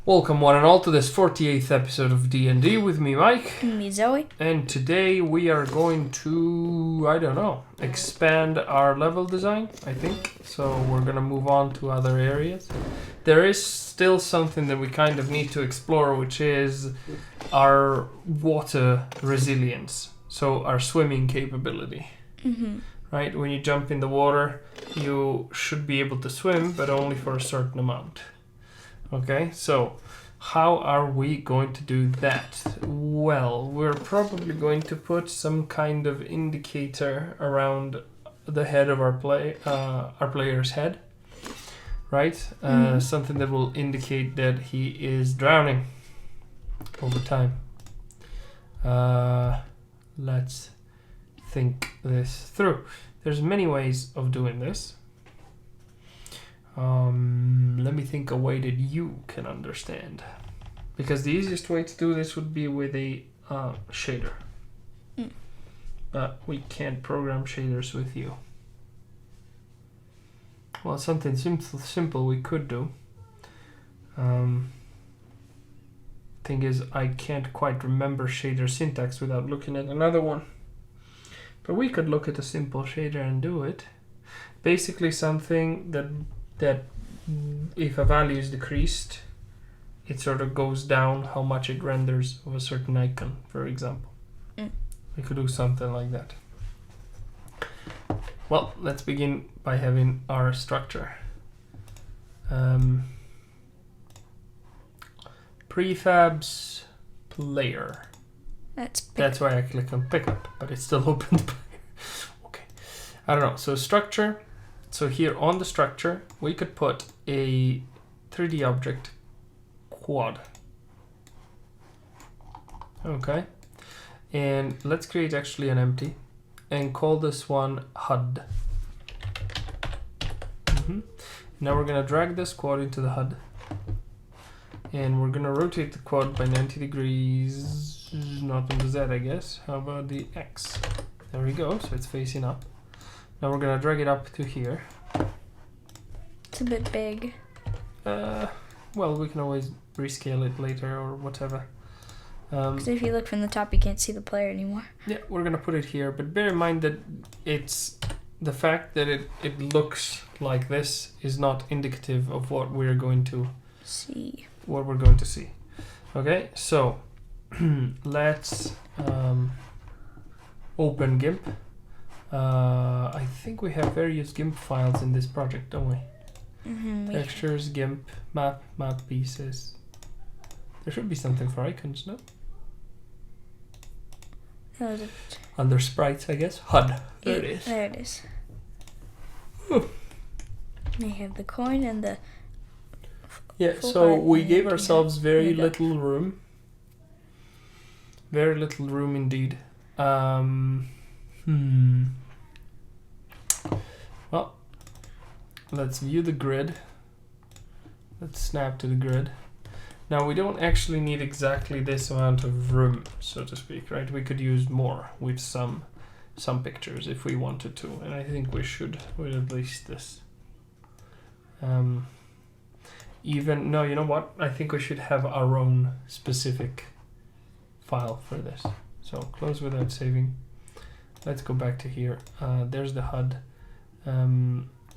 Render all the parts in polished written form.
Welcome one and all to this 48th episode of D&D with me, Mike. And me, Zoe. And today we are going to, expand our level design, I think. So we're going to move on to other areas. There is still something that we kind of need to explore, which is our water resilience. So our swimming capability. Mm-hmm. Right? When you jump in the water, you should be able to swim, but only for a certain amount. Okay, so how are we going to do that? Well, we're probably going to put some kind of indicator around the head of our player's head, right? Something that will indicate that he is drowning over time. Let's think this through. There's many ways of doing this. Let me think a way that you can understand. Because the easiest way to do this would be with a shader. But we can't program shaders with you. Well, something simple we could do. Thing is, I can't quite remember shader syntax without looking at another one. But we could look at a simple shader and do it. Basically something that if a value is decreased, it sort of goes down how much it renders of a certain icon, for example. We could do something like that. Well, let's begin by having our structure. Prefabs player. That's why I click on pickup, but it's still open. Okay. I don't know. So structure. So here on the structure, we could put a 3D object quad. Okay. And let's create actually an empty and call this one HUD. Now we're going to drag this quad into the HUD. And we're going to rotate the quad by 90 degrees, not on the Z, I guess. How about the X? There we go, so it's facing up. Now we're going to drag it up to here. It's a bit big. Well, we can always rescale it later or whatever. Because if you look from the top, you can't see the player anymore. Yeah, we're going to put it here. But bear in mind that it's the fact that it looks like this is not indicative of what we're going to see. Okay, so let's open GIMP. I think we have various GIMP files in this project, don't we? Textures, GIMP, map pieces. There should be something for icons, no? Under sprites, I guess. HUD. There it is. There it is. They have the coin and the... Yeah, so we gave ourselves very little room. Very little room indeed. Well, let's view the grid. Let's snap to the grid. Now we don't actually need exactly this amount of room, so to speak, right? We could use more with some pictures if we wanted to, and I think we should with at least this. You know what? I think we should have our own specific file for this. So close without saving. Let's go back to here. There's the HUD.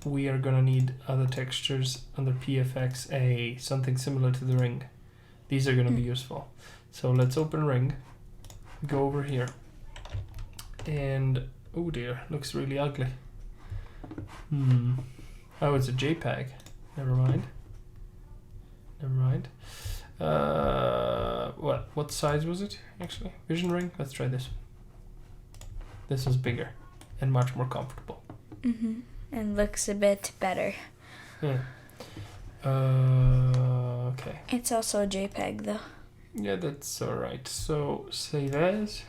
We are gonna need other textures under PFX, something similar to the ring. These are gonna be useful. So let's open ring, go over here, and oh dear, looks really ugly. Oh, it's a JPEG. Never mind. What size was it actually? Vision ring? Let's try this. This is bigger and much more comfortable. And looks a bit better. Yeah. Okay. It's also a JPEG though. Yeah, that's alright. So save as,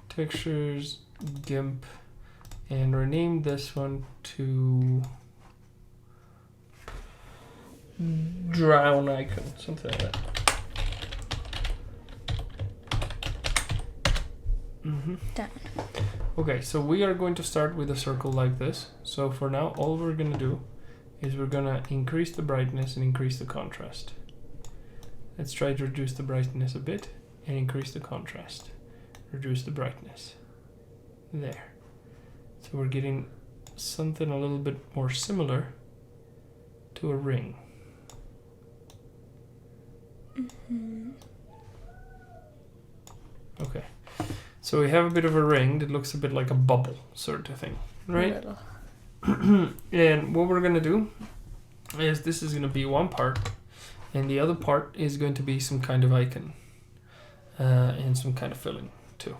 textures, GIMP, and rename this one to drown icon, something like that. Done. Okay, so we are going to start with a circle like this. So for now, all we're going to do is we're going to increase the brightness and increase the contrast. Let's try to reduce the brightness a bit and increase the contrast. Reduce the brightness. There. So we're getting something a little bit more similar to a ring. Okay. So we have a bit of a ring that looks a bit like a bubble sort of thing, right? And what we're gonna do is this is gonna be one part, and the other part is going to be some kind of icon and some kind of filling too.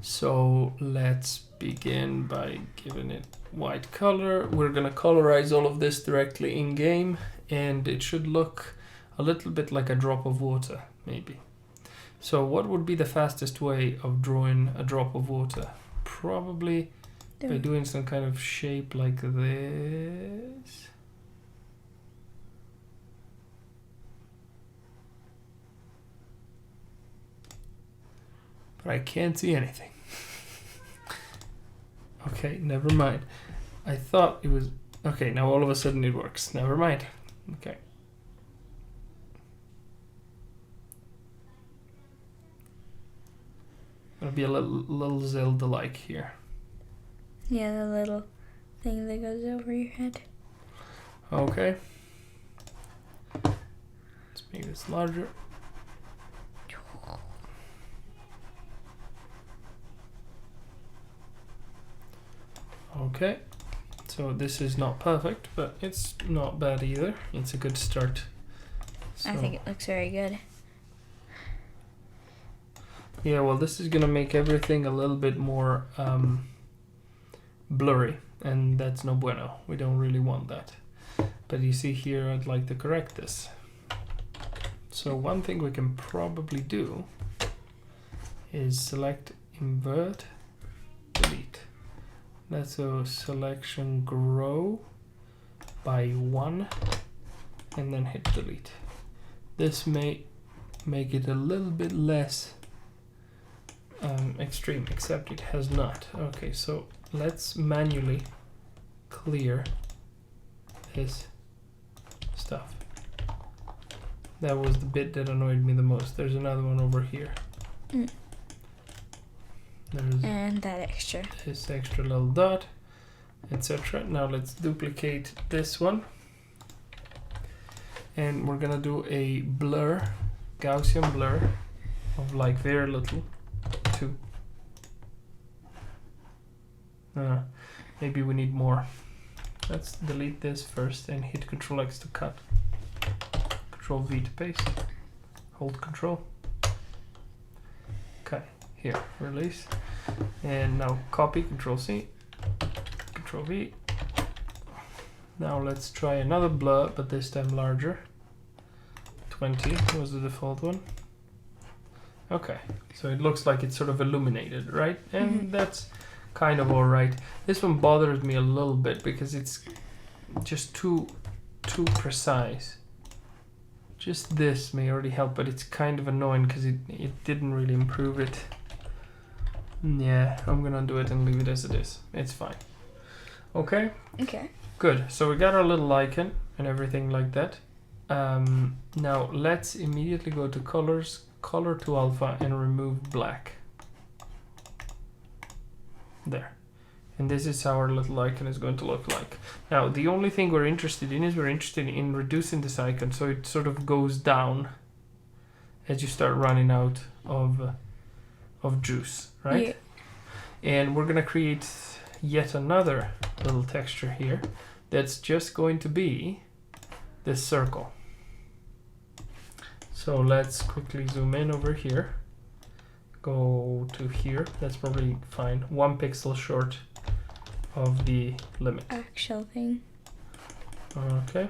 So let's begin by giving it white color. We're gonna colorize all of this directly in game, and it should look a little bit like a drop of water, maybe. So what would be the fastest way of drawing a drop of water? Probably by doing some kind of shape like this. But I can't see anything. Okay, never mind. I thought it was... Okay, now all of a sudden it works. Never mind. Okay. Gonna be a little Zelda-like here. Yeah, the little thing that goes over your head. Okay. Let's make this larger. Okay. So this is not perfect, but it's not bad either. It's a good start. So, I think it looks very good. yeah, well, this is gonna make everything a little bit more blurry, and that's no bueno. We don't really want that. But you see here, I'd like to correct this. So one thing we can probably do is select, invert, delete. Let's go selection grow by 1 and then hit delete. This may make it a little bit less extreme, except it has not. Okay, so let's manually clear this stuff. That was the bit that annoyed me the most. There's another one over here. There's and that extra. This extra little dot, etc. Now let's duplicate this one. And we're gonna do a blur, Gaussian blur of like very little, 2. Maybe we need more. Let's delete this first and hit Ctrl X to cut. Ctrl V to paste. Hold Ctrl. Okay, here, release. And now copy, Ctrl C, Ctrl V. Now let's try another blur, but this time larger. 20 was the default one. Okay, so it looks like it's sort of illuminated, right? And that's kind of alright. This one bothers me a little bit because it's just too precise. Just this may already help, but it's kind of annoying because it didn't really improve it. Yeah, I'm gonna do it and leave it as it is. It's fine. Okay? Okay. Good. So we got our little icon and everything like that. Now let's immediately go to colors, color to alpha, and remove black. There. And this is how our little icon is going to look like. Now the only thing we're interested in is reducing this icon so it sort of goes down as you start running out of juice, right? Yeah. And we're gonna create yet another little texture here that's just going to be this circle. So let's quickly zoom in over here. Go to here. That's probably fine. 1 pixel short of the limit. Actual thing. Okay.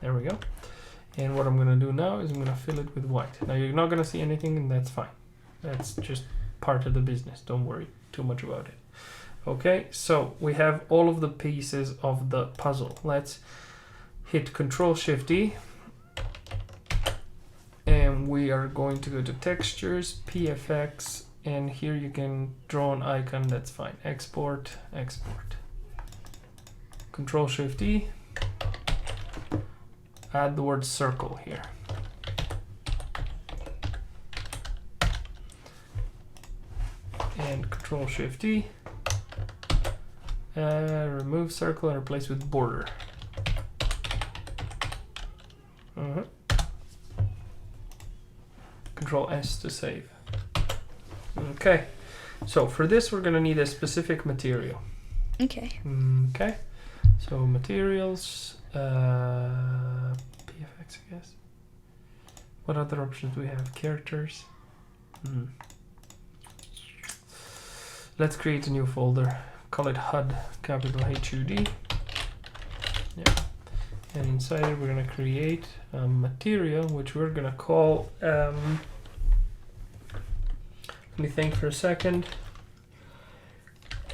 There we go. And what I'm going to do now is I'm going to fill it with white. Now you're not going to see anything, and that's fine. That's just part of the business. Don't worry too much about it. Okay, so we have all of the pieces of the puzzle. Let's hit Ctrl-Shift-E. And we are going to go to Textures, PFX, and here you can draw an icon, that's fine. Export, export. Ctrl-Shift-E. add the word circle here. And Control-Shift-E. Remove circle and replace with border. Control-S to save. Okay, so for this we're gonna need a specific material. Okay. Okay, so materials, PFX, I guess. What other options do we have? Characters. Let's create a new folder. Call it HUD, capital HUD. Yeah. And inside it, we're gonna create a material which we're gonna call. Let me think for a second.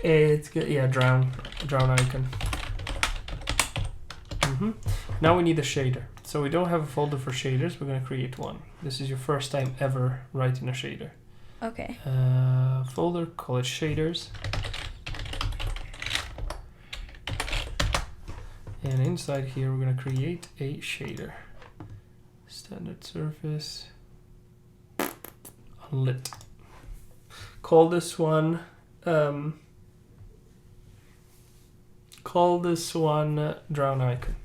It's good. Yeah, drown icon. Now we need a shader. So we don't have a folder for shaders. We're gonna create one. This is your first time ever writing a shader. Okay. Folder, call it shaders. And inside here, we're gonna create a shader. Standard surface. Unlit. Call this one. Drown icon.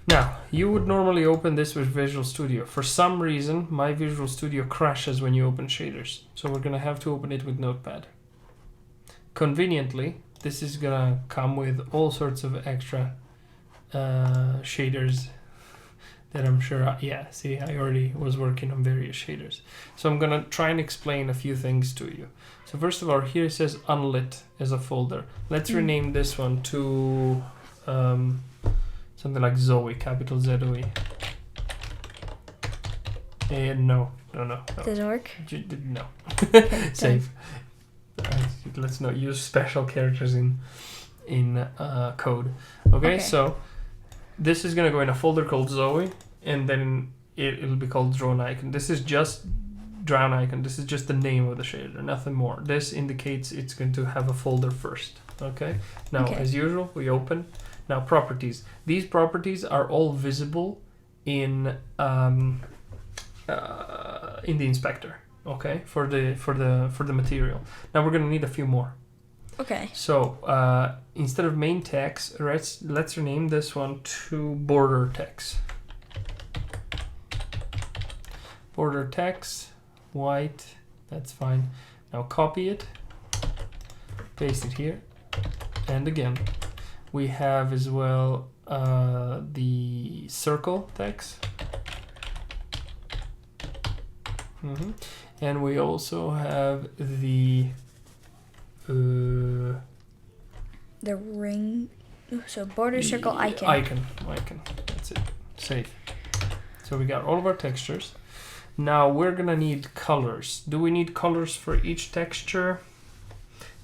Now, you would normally open this with Visual Studio. For some reason, my Visual Studio crashes when you open shaders. So we're gonna have to open it with Notepad. Conveniently, this is gonna come with all sorts of extra shaders that I'm sure, I already was working on various shaders. So I'm gonna try and explain a few things to you. So first of all, here it says unlit as a folder. Let's rename this one to something like Zoe, capital Z-O-E. And no. Doesn't work? No. Save. Let's not use special characters in code. Okay, so this is gonna go in a folder called Zoe, and then it'll be called Drown Icon. This is just Drown Icon. This is just the name of the shader, nothing more. This indicates it's going to have a folder first. Okay. Now, as usual, we open. Now, properties. These properties are all visible in the inspector. Okay, for the material. Now we're gonna need a few more. Okay. So instead of main text, let's rename this one to border text. Border text, white. That's fine. Now copy it, paste it here, and again, we have as well the circle text. And we also have the ring. So border circle icon. Icon. That's it. Save. So we got all of our textures. Now we're gonna need colors. Do we need colors for each texture?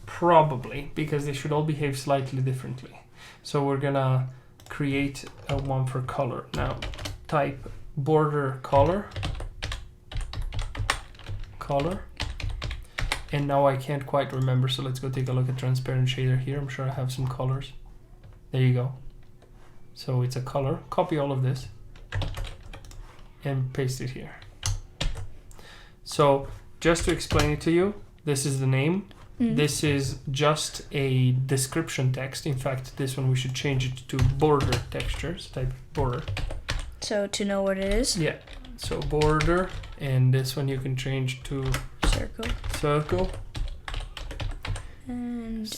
Probably, because they should all behave slightly differently. So we're gonna create a one for color. Now type border color. And now I can't quite remember, so let's go take a look at transparent shader here. I'm sure I have some colors. There you go. So it's a color. Copy all of this and paste it here. So just to explain it to you, this is the name. This is just a description text. In fact, this one we should change it to border textures. Type border. So to know what it is? Yeah. So border, and this one you can change to circle and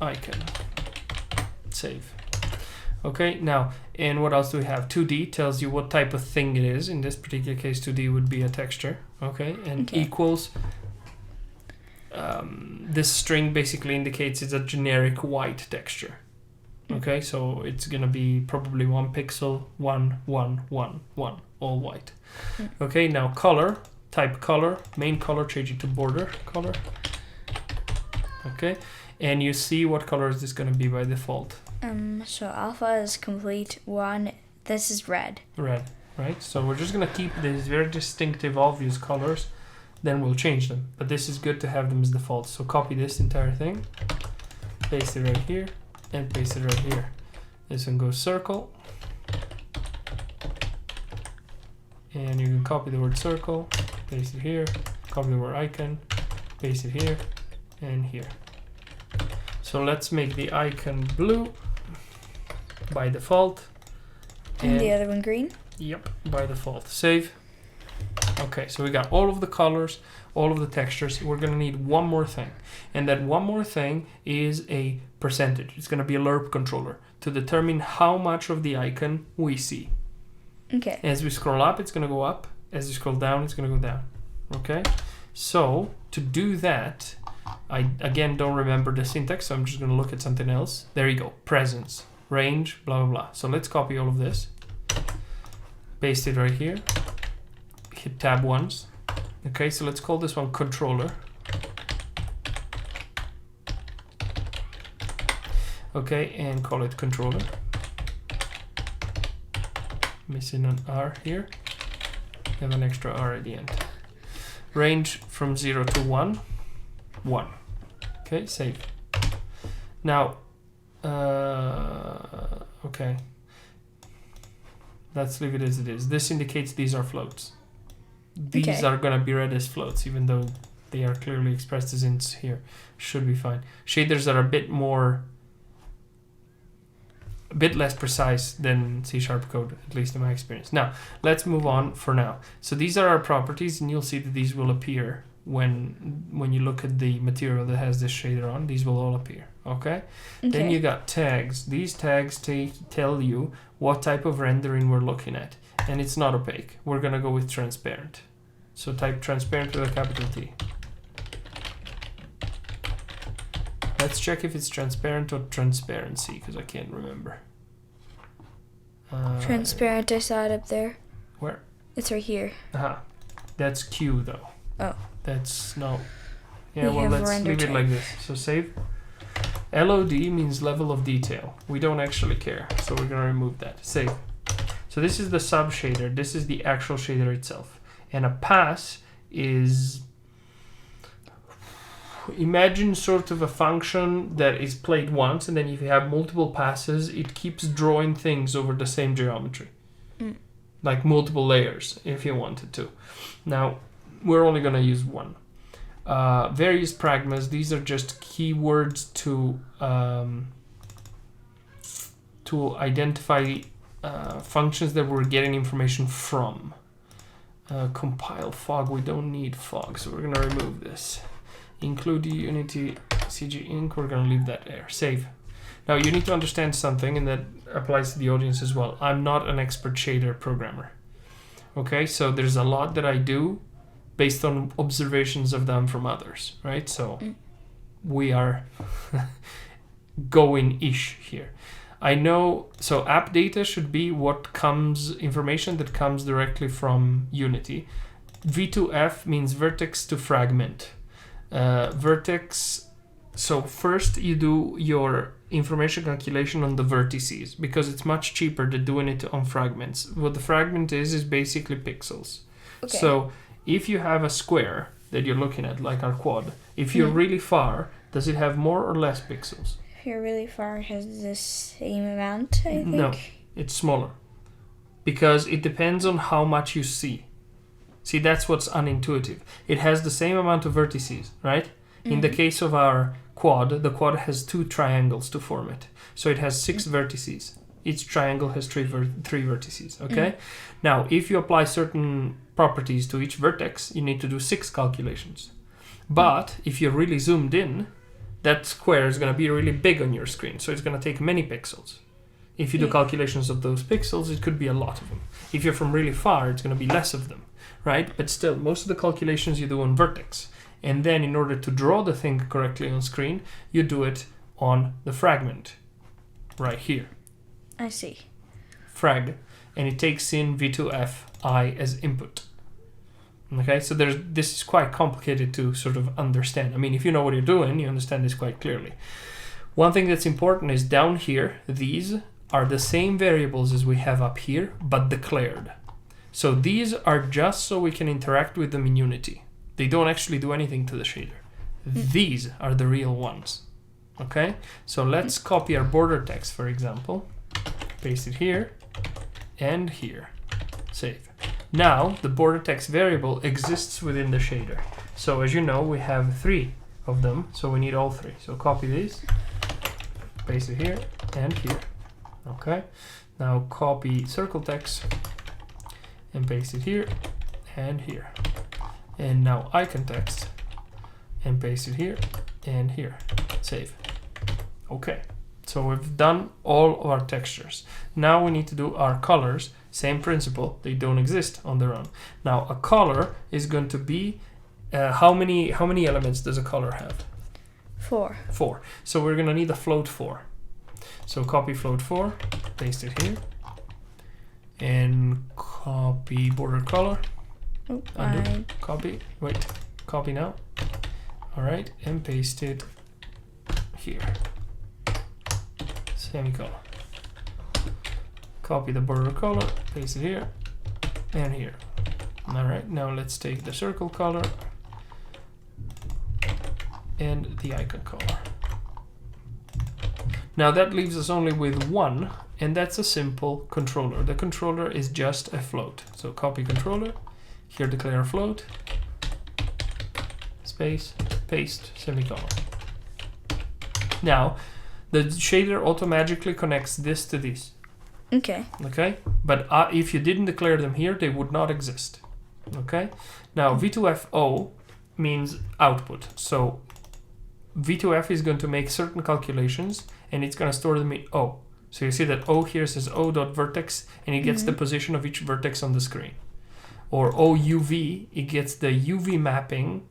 icon. Save. Okay, now, and what else do we have? 2D tells you what type of thing it is. In this particular case, 2D would be a texture. Okay, and equals. This string basically indicates it's a generic white texture. Okay, so it's gonna be probably 1 pixel, 1, 1, 1, 1, all white. Okay, now color, type color, main color, change it to border color. Okay, and you see what color is this gonna be by default. So alpha is complete 1. This is red. Red, right? So we're just gonna keep these very distinctive, obvious colors. Then we'll change them. But this is good to have them as default. So copy this entire thing, paste it right here. and paste it right here. This one goes circle. And you can copy the word circle, paste it here, copy the word icon, paste it here, and here. So let's make the icon blue by default. And the other one green? Yep, by default. Save. Okay, so we got all of the colors, all of the textures. We're gonna need one more thing. And that one more thing is a percentage. It's gonna be a lerp controller to determine how much of the icon we see. Okay. As we scroll up, it's gonna go up. As we scroll down, it's gonna go down. Okay? So to do that, I again don't remember the syntax, so I'm just gonna look at something else. There you go. Presence, range, blah blah blah. So let's copy all of this. Paste it right here. Hit tab once. Okay, so let's call this one controller. Okay, and call it controller. Missing an R here. Have an extra R at the end. Range from 0 to 1. 1. Okay, save. Now, okay. Let's leave it as it is. This indicates these are floats. These are gonna be read as floats, even though they are clearly expressed as ints here. Should be fine. Shaders are a bit less precise than C# code, at least in my experience. Now, let's move on for now. So these are our properties, and you'll see that these will appear when you look at the material that has this shader on. These will all appear, okay? Then you got tags. These tags tell you what type of rendering we're looking at, and it's not opaque. We're gonna go with transparent. So type transparent with a capital T. Let's check if it's transparent or transparency, because I can't remember. Transparent, I saw it up there. Where? It's right here. Aha. That's Q though. Oh. That's no. Yeah, We well, have let's render leave it type. like this. So save. LOD means level of detail. We don't actually care, so we're gonna remove that. Save. So this is the sub shader. This is the actual shader itself. And a pass is, imagine sort of a function that is played once, and then if you have multiple passes, it keeps drawing things over the same geometry. Like multiple layers, if you wanted to. Now, we're only going to use one. Various pragmas, these are just keywords to identify functions that we're getting information from. Compile fog, we don't need fog, so we're going to remove this. Include Unity CG Inc. We're going to leave that there. Save. Now you need to understand something, and that applies to the audience as well. I'm not an expert shader programmer. Okay, so there's a lot that I do based on observations of them from others, right? So we are going-ish here. I know, so app data should be information that comes directly from Unity. V2F means vertex to fragment. Vertex, so first you do your information calculation on the vertices, because it's much cheaper than doing it on fragments. What the fragment is basically pixels. Okay. So if you have a square that you're looking at, like our quad, if you're really far, does it have more or less pixels? If you're really far, it has the same amount, I think. No, it's smaller. Because it depends on how much you see. See, that's what's unintuitive. It has the same amount of vertices, right? In the case of our quad, the quad has 2 triangles to form it. So it has 6 vertices. Each triangle has 3 vertices, okay? Now, if you apply certain properties to each vertex, you need to do 6 calculations. But if you're really zoomed in, that square is going to be really big on your screen, so it's going to take many pixels. If you do calculations of those pixels, it could be a lot of them. If you're from really far, it's going to be less of them, right? But still, most of the calculations you do on vertex. And then in order to draw the thing correctly on screen, you do it on the fragment, right here. I see. Frag, and it takes in V2Fi as input. Okay, so this is quite complicated to sort of understand. I mean, if you know what you're doing, you understand this quite clearly. One thing that's important is down here, these are the same variables as we have up here, but declared. So these are just so we can interact with them in Unity. They don't actually do anything to the shader. These are the real ones. Okay, so let's copy our border text, for example, paste it here and here, save. Now the border text variable exists within the shader. So as you know, we have 3 of them, so we need all 3. So copy these, paste it here and here. Okay, now copy circle text and paste it here and here. And now icon text and paste it here and here, save. Okay, so we've done all of our textures. Now we need to do our colors. Same principle, they don't exist on their own. Now a color is going to be, how many elements does a color have? 4. 4. So we're gonna need a float 4. So copy float 4, paste it here, and copy border color. Oh, Undo. Copy. Wait. Copy now. All right, and paste it here. Semicolon. Copy the border color, paste it here and here. All right, now let's take the circle color and the icon color. Now that leaves us only with 1, and that's a simple controller. The controller is just a float. So copy controller, here declare float, space, paste, semicolon. Now, the shader automatically connects this to this. Okay. Okay, but if you didn't declare them here, they would not exist. Okay, now V2FO means output. So V2F is going to make certain calculations and it's going to store them in O. So you see that O here says O.vertex and it gets the position of each vertex on the screen. Or OUV, it gets the UV mapping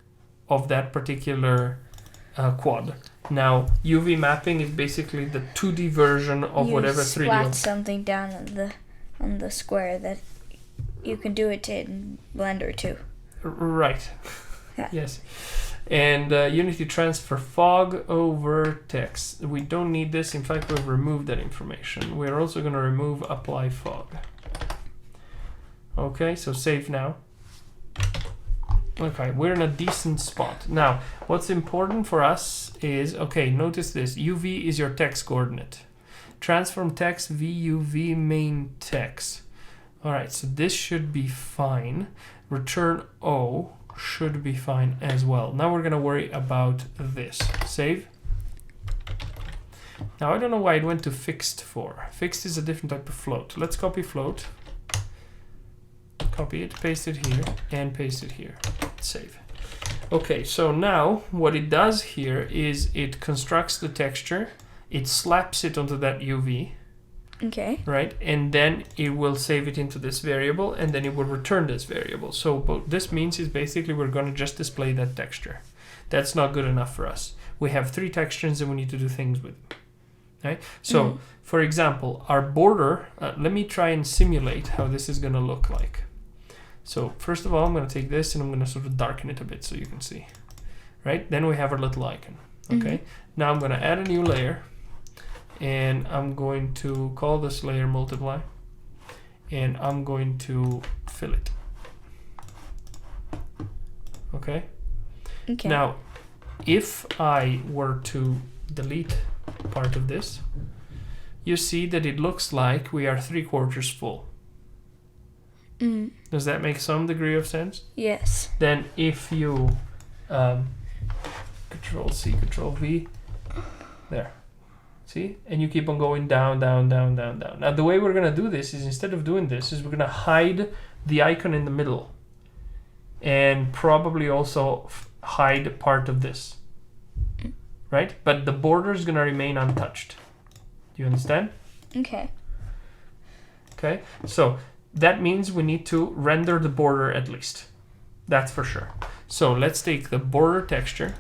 of that particular quad. Now, UV mapping is basically the 2D version of whatever 3D. You splat something down on the square that you can do it in Blender too. Right. Yeah. Yes. And Unity transfer fog over text. We don't need this. In fact, we've removed that information. We're also going to remove apply fog. Okay, so save now. Okay, we're in a decent spot. Now, what's important for us is, okay, notice this. UV is your text coordinate. Transform text VUV main text. All right, so this should be fine. Return O should be fine as well. Now we're gonna worry about this. Save. Now I don't know why it went to fixed for. Fixed is a different type of float. Let's copy float. Copy it, paste it here, and paste it here. Save. Okay, so now what it does here is it constructs the texture, it slaps it onto that UV, Okay. right? And then it will save it into this variable, and then it will return this variable. So what this means is basically we're going to just display that texture. That's not good enough for us. We have 3 textures and we need to do things with them. Right? So, for example, our border, let me try and simulate how this is going to look like. So first of all, I'm going to take this and I'm going to sort of darken it a bit so you can see. Right? Then we have our little icon. Okay. Now I'm going to add a new layer. And I'm going to call this layer multiply. And I'm going to fill it. Okay? Okay. Now, if I were to delete part of this, you see that it looks like we are 3/4 full. Does that make some degree of sense? Yes. Then if you Control C, Control V, there. See? And you keep on going down, down, down, down, down. Now the way we're going to do this is, instead of doing this, is we're going to hide the icon in the middle. And probably also hide part of this. Right? But the border is going to remain untouched. Do you understand? Okay. Okay? So that means we need to render the border at least. That's for sure. So let's take the border texture,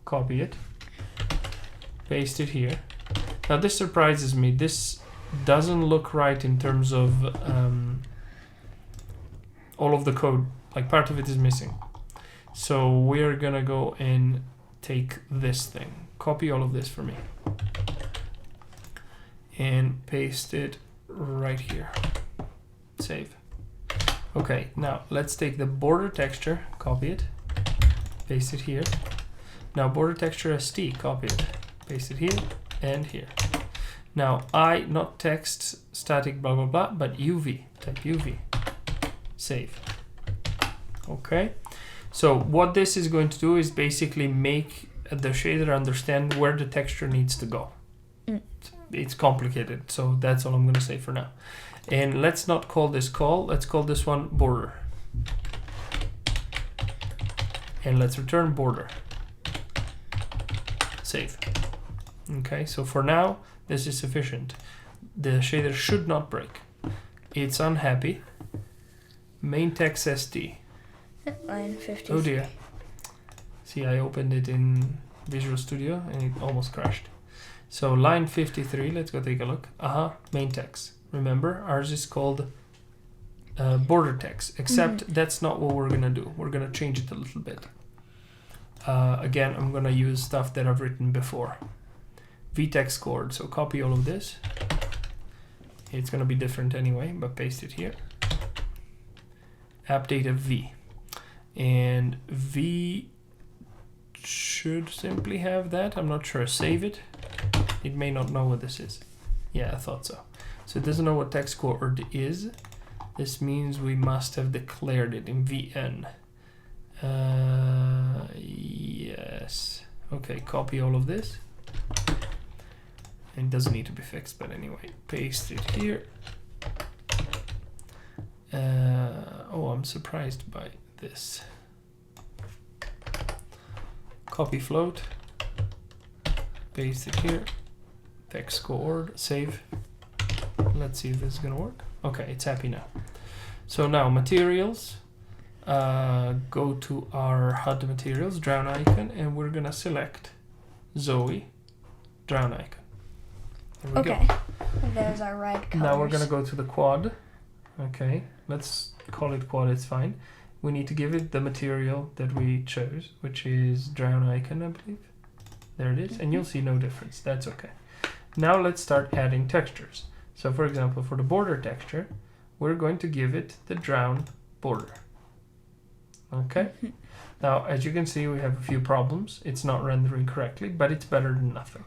copy it, paste it here. Now this surprises me. This doesn't look right in terms of all of the code. Like part of it is missing. So we're gonna go and take this thing. Copy all of this for me. And paste it right here. Save. Okay, now let's take the border texture, copy it, paste it here. Now border texture ST, copy it, Paste it here and here. Now I, not text, static, blah, blah, blah, but UV. Type UV. Save. Okay. So what this is going to do is basically make the shader understand where the texture needs to go. It's complicated, so that's all I'm going to say for now. And let's not call this call. Let's call this one border. And let's return border. Save. Okay, so for now, this is sufficient. The shader should not break. It's unhappy. Main text SD. Line 50. Oh dear. See, I opened it in Visual Studio and it almost crashed. So line 53, let's go take a look. Main text. Remember, ours is called border text, except that's not what we're gonna do. We're gonna change it a little bit. Again, I'm gonna use stuff that I've written before. vtext chord, so copy all of this. It's gonna be different anyway, but paste it here. App data V. And V should simply have that. I'm not sure. Save it. It may not know what this is. Yeah, I thought so. So it doesn't know what text chord is. This means we must have declared it in VN. Yes. Okay, copy all of this. It doesn't need to be fixed, but anyway, paste it here. Oh, I'm surprised by this. Copy float. Paste it here. Text chord. Save. Let's see if this is gonna work. Okay, it's happy now. So now materials. Go to our HUD materials, drown icon, and we're gonna select Zoe, drown icon. There we Okay. go. There's our red colors. Now we're gonna go to the quad. Okay, let's call it quad, it's fine. We need to give it the material that we chose, which is drown icon, I believe. There it is, and you'll see no difference. That's okay. Now let's start adding textures. So for example, for the border texture, we're going to give it the drown border. Okay. Now, as you can see, we have a few problems. It's not rendering correctly, but it's better than nothing.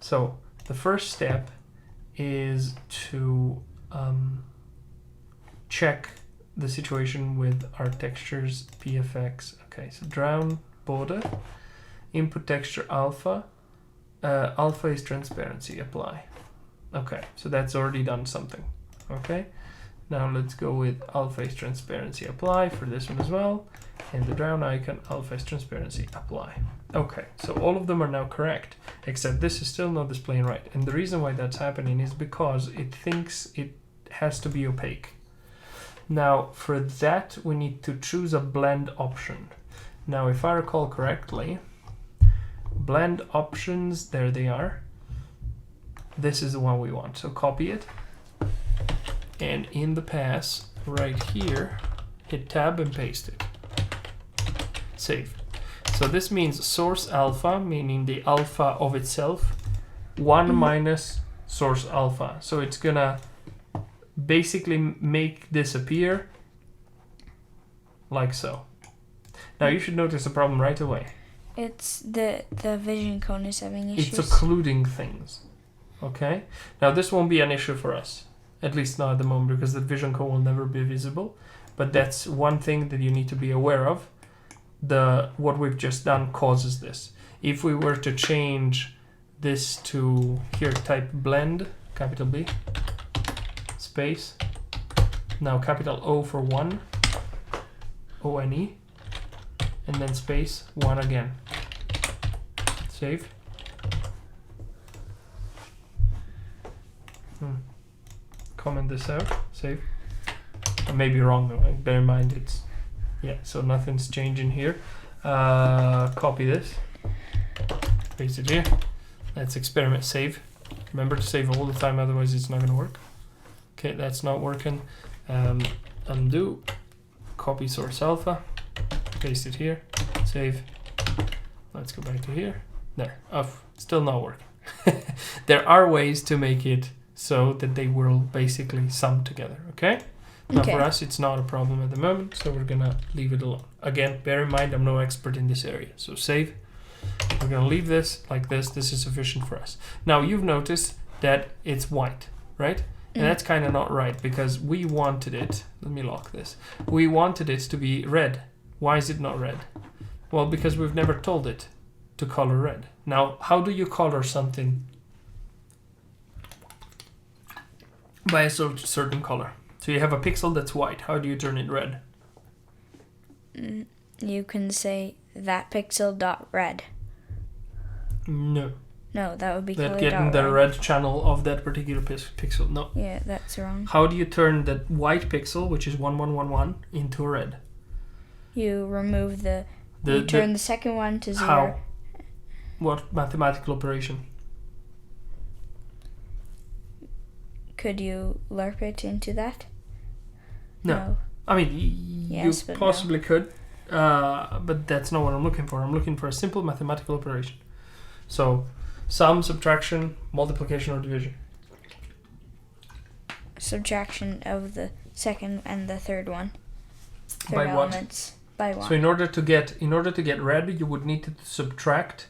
So the first step is to check the situation with our textures PFX. Okay, so drown border, input texture alpha. Alpha is transparency, apply. Okay, so that's already done something. Okay, now let's go with alpha is transparency, apply for this one as well. And the drown icon, alpha is transparency, apply. Okay, so all of them are now correct, except this is still not displaying right. And the reason why that's happening is because it thinks it has to be opaque. Now, for that, we need to choose a blend option. Now, if I recall correctly, blend options, there they are. This is the one we want, so copy it. And in the pass, right here, hit tab and paste it. Save. So this means source alpha, meaning the alpha of itself, 1 minus source alpha. So it's gonna basically make this appear like so. Now you should notice a problem right away. It's the vision cone is having issues. It's occluding things. Okay? Now this won't be an issue for us. At least not at the moment, because the vision cone will never be visible. But that's one thing that you need to be aware of. What we've just done causes this. If we were to change this to here, type blend, capital B, space, now capital O for 1, O-N-E, and then space 1 again. Save. Comment this out. Save. I may be wrong though. Bear in mind it's so nothing's changing here. Copy this. Paste it here. Let's experiment. Save. Remember to save all the time, otherwise it's not going to work. Okay, that's not working. Undo. Copy source alpha. Paste it here. Save. Let's go back to here. There. Still not working. There are ways to make it so that they will basically sum together. Okay? Now for us, it's not a problem at the moment, so we're gonna leave it alone. Again, bear in mind, I'm no expert in this area. So save. We're gonna leave this like this. This is sufficient for us. Now you've noticed that it's white, right? And that's kind of not right because we wanted it. Let me lock this. We wanted it to be red. Why is it not red? Well, because we've never told it to color red. Now, how do you color something by a certain color? So you have a pixel that's white. How do you turn it red? You can say that pixel dot red. No. No, that would be That color getting dot the red. red channel of that particular pixel. No. Yeah, that's wrong. How do you turn that white pixel, which is 1111, into red? You remove you turn the second one to 0. How? What mathematical operation? Could you lerp it into that? No. I mean, Yes, you but possibly could, but that's not what I'm looking for. I'm looking for a simple mathematical operation. So, sum, subtraction, multiplication, or division. Subtraction of the second and the third one. Third By what? elements. By 1. So in order to get red, you would need to subtract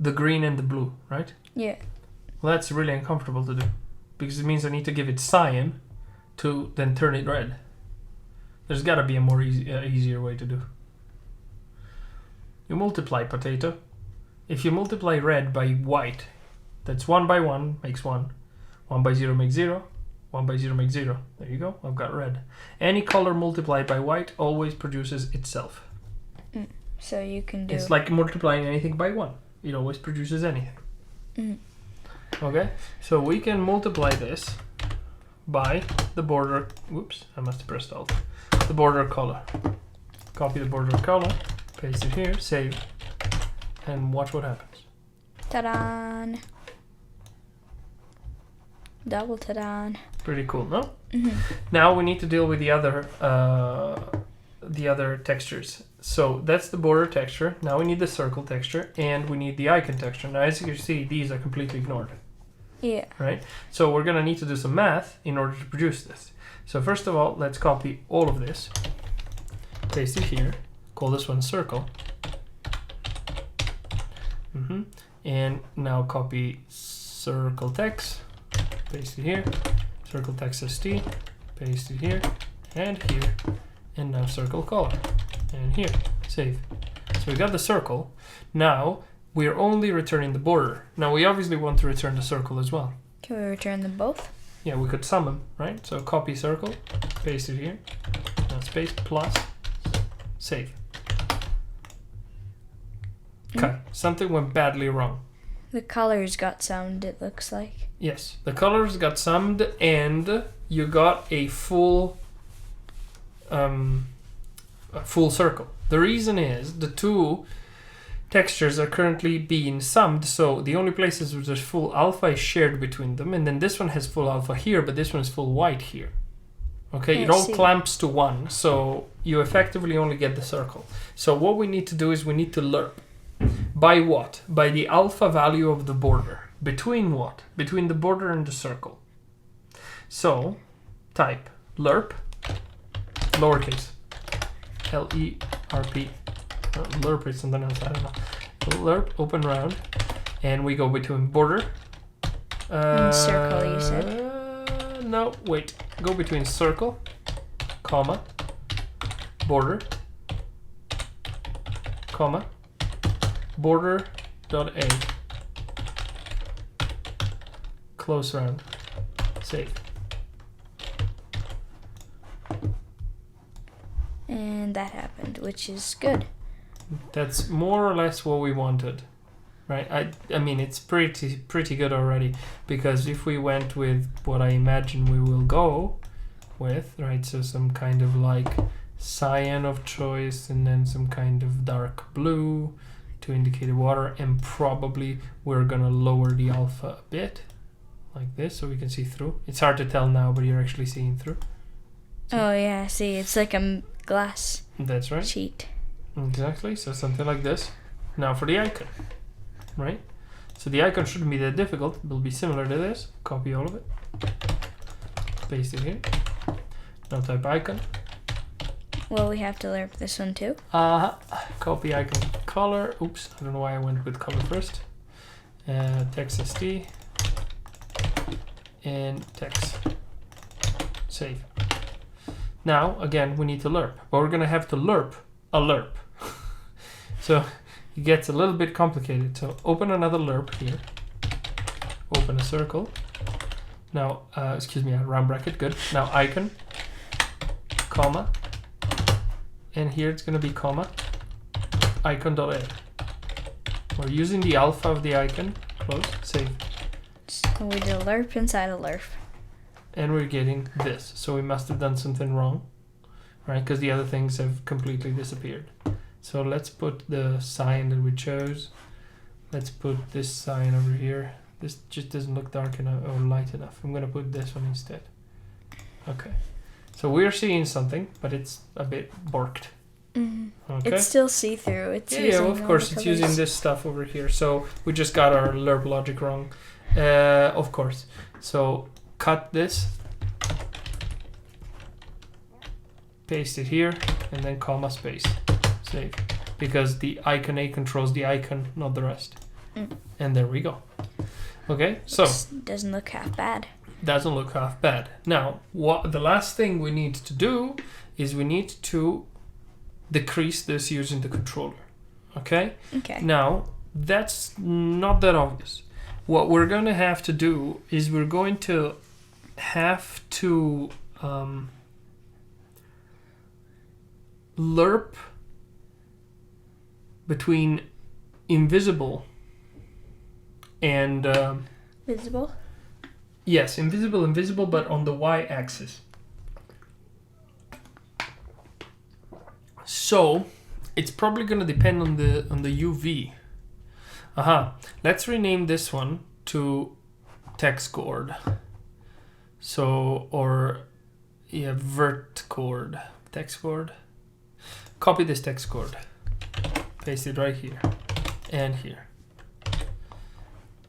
the green and the blue, right? Yeah. Well, that's really uncomfortable to do because it means I need to give it cyan to then turn it red. There's got to be a more easier way to do. You multiply potato. If you multiply red by white, that's 1 by 1 makes 1. 1 by 0 makes 0. 1 by 0 makes 0. There you go. I've got red. Any color multiplied by white always produces itself. So you can do... It's like multiplying anything by 1. It always produces anything. Okay? So we can multiply this by the border... Whoops, I must have pressed Alt. The border color. Copy the border color, paste it here, save, and watch what happens. Ta-da! Double ta-da! Pretty cool, no? Now we need to deal with the other textures. So that's the border texture. Now we need the circle texture, and we need the icon texture. Now as you can see, these are completely ignored. Yeah. Right? So we're gonna need to do some math in order to produce this. So first of all, let's copy all of this, paste it here, call this one circle, and now copy circle text, paste it here, circle text st, paste it here, and here, and now circle color, and here, save. So we got the circle. Now we are only returning the border. Now we obviously want to return the circle as well. Can we return them both? Yeah, we could sum them, right? So copy circle, paste it here, now space, plus, save. Okay, something went badly wrong. The colors got summed, it looks like. Yes, the colors got summed and you got a full circle. The reason is the two textures are currently being summed, so the only places where there's full alpha is shared between them, and then this one has full alpha here, but this one is full white here. Okay, it all clamps to 1, so you effectively only get the circle. So what we need to do is we need to lerp. By what? By the alpha value of the border. Between what? Between the border and the circle. So type lerp, lowercase, L-E-R-P. Lerp is something else, I don't know. So lerp, open round, and we go between border. And circle, you said? No, wait. Go between circle, comma, border, comma, border dot a. Close round. Save. And that happened, which is good. That's more or less what we wanted, right? I mean, it's pretty good already, because if we went with what I imagine we will go with, right? So some kind of like cyan of choice, and then some kind of dark blue to indicate the water, and probably we're gonna lower the alpha a bit, like this, so we can see through. It's hard to tell now, but you're actually seeing through. So oh yeah, see, it's like a glass that's right. sheet. Exactly, so something like this. Now for the icon, right? So the icon shouldn't be that difficult. It will be similar to this. Copy all of it. Paste it here. Now type icon. Well, we have to lerp this one too. Copy icon color. Oops, I don't know why I went with color first. Text SD and text. Save. Now, again, we need to lerp, but we're gonna have to lerp a lerp. So it gets a little bit complicated. So open another lerp here. Open a circle. Now, excuse me, a round bracket. Good. Now icon, comma, and here it's gonna be comma, icon.add. We're using the alpha of the icon. Close. Save. So we did a lerp inside a lerp. And we're getting this. So we must have done something wrong, right? Because the other things have completely disappeared. So let's put the sign that we chose. Let's put this sign over here. This just doesn't look dark enough or light enough. I'm gonna put this one instead. Okay. So we're seeing something, but it's a bit borked. Mm-hmm. Okay. It's still see-through. It's Yeah, well, of all course, the it's colors. using this stuff over here. So we just got our lerp logic wrong. Of course. So cut this, paste it here, and then comma space. Save. Because the icon A controls the icon, not the rest. And there we go. Okay, so Doesn't look half bad. doesn't look half bad. Now, what the last thing we need to do is we need to decrease this using the controller. Okay? Okay. Now, that's not that obvious. What we're going to have to do is we're going to have to lerp between invisible and Visible? yes, invisible, but on the y-axis. So it's probably going to depend on the UV. Let's rename this one to text chord. So vert chord, text chord. Copy this text chord, paste it right here, and here,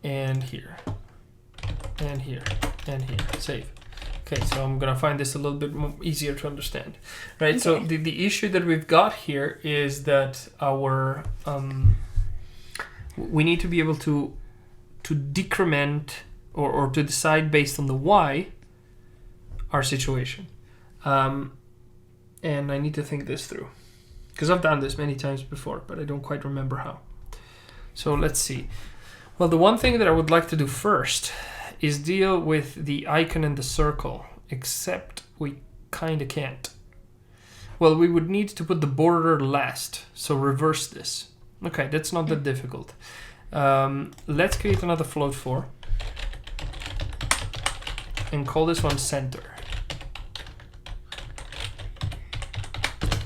and here, and here, and here. Save. Okay, so I'm gonna find this a little bit more easier to understand, right? Okay. So the issue that we've got here is that our we need to be able to decrement or to decide based on the y our situation, and I need to think this through because I've done this many times before, but I don't quite remember how. So let's see. Well, the one thing that I would like to do first is deal with the icon and the circle, except we kind of can't. Well, we would need to put the border last, so reverse this. Okay, that's not that difficult. Let's create another float 4 and call this one center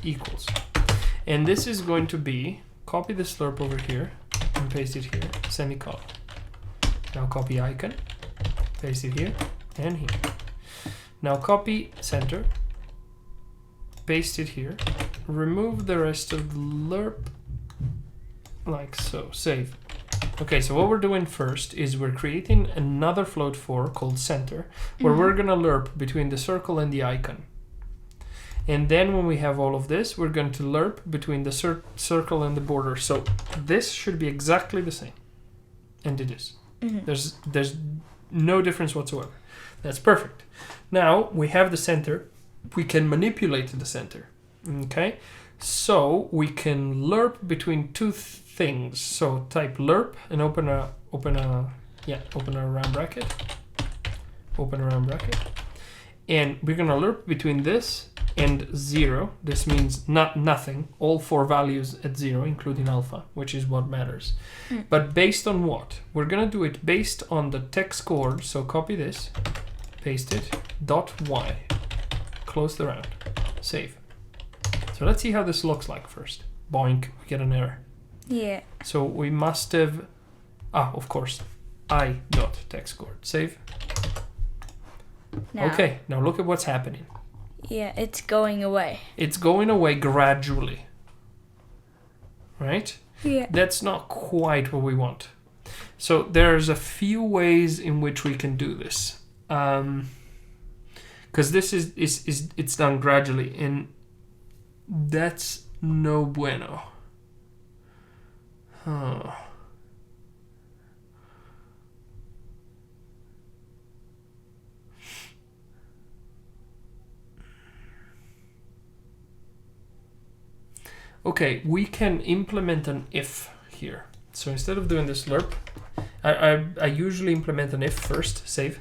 equals. And this is going to be, copy the slurp over here and paste it here, semicolon. Now copy icon, paste it here and here. Now copy center, paste it here, remove the rest of the lerp like so, save. Okay, so what we're doing first is we're creating another float 4 called center, where we're gonna lerp between the circle and the icon. And then when we have all of this, we're going to lerp between the circle and the border. So this should be exactly the same. And it is. There's no difference whatsoever. That's perfect. Now we have the center. We can manipulate the center. Okay? So we can lerp between two things. So type lerp and open a round bracket. Open a round bracket. And we're gonna lerp between this and 0. This means nothing. All 4 values at 0, including alpha, which is what matters. But based on what? We're gonna do it based on the text chord. So copy this, paste it, .y, close the round, save. So let's see how this looks like first. Boink, we get an error. Yeah. So we must have, of course, I.text chord, save. Now, Okay, now look at what's happening. Yeah, it's going away. It's going away gradually, right? Yeah. That's not quite what we want. So there's a few ways in which we can do this. Because this is it's done gradually. And That's no bueno. Huh. Okay, we can implement an if here. So instead of doing this lerp, I usually implement an if first, save.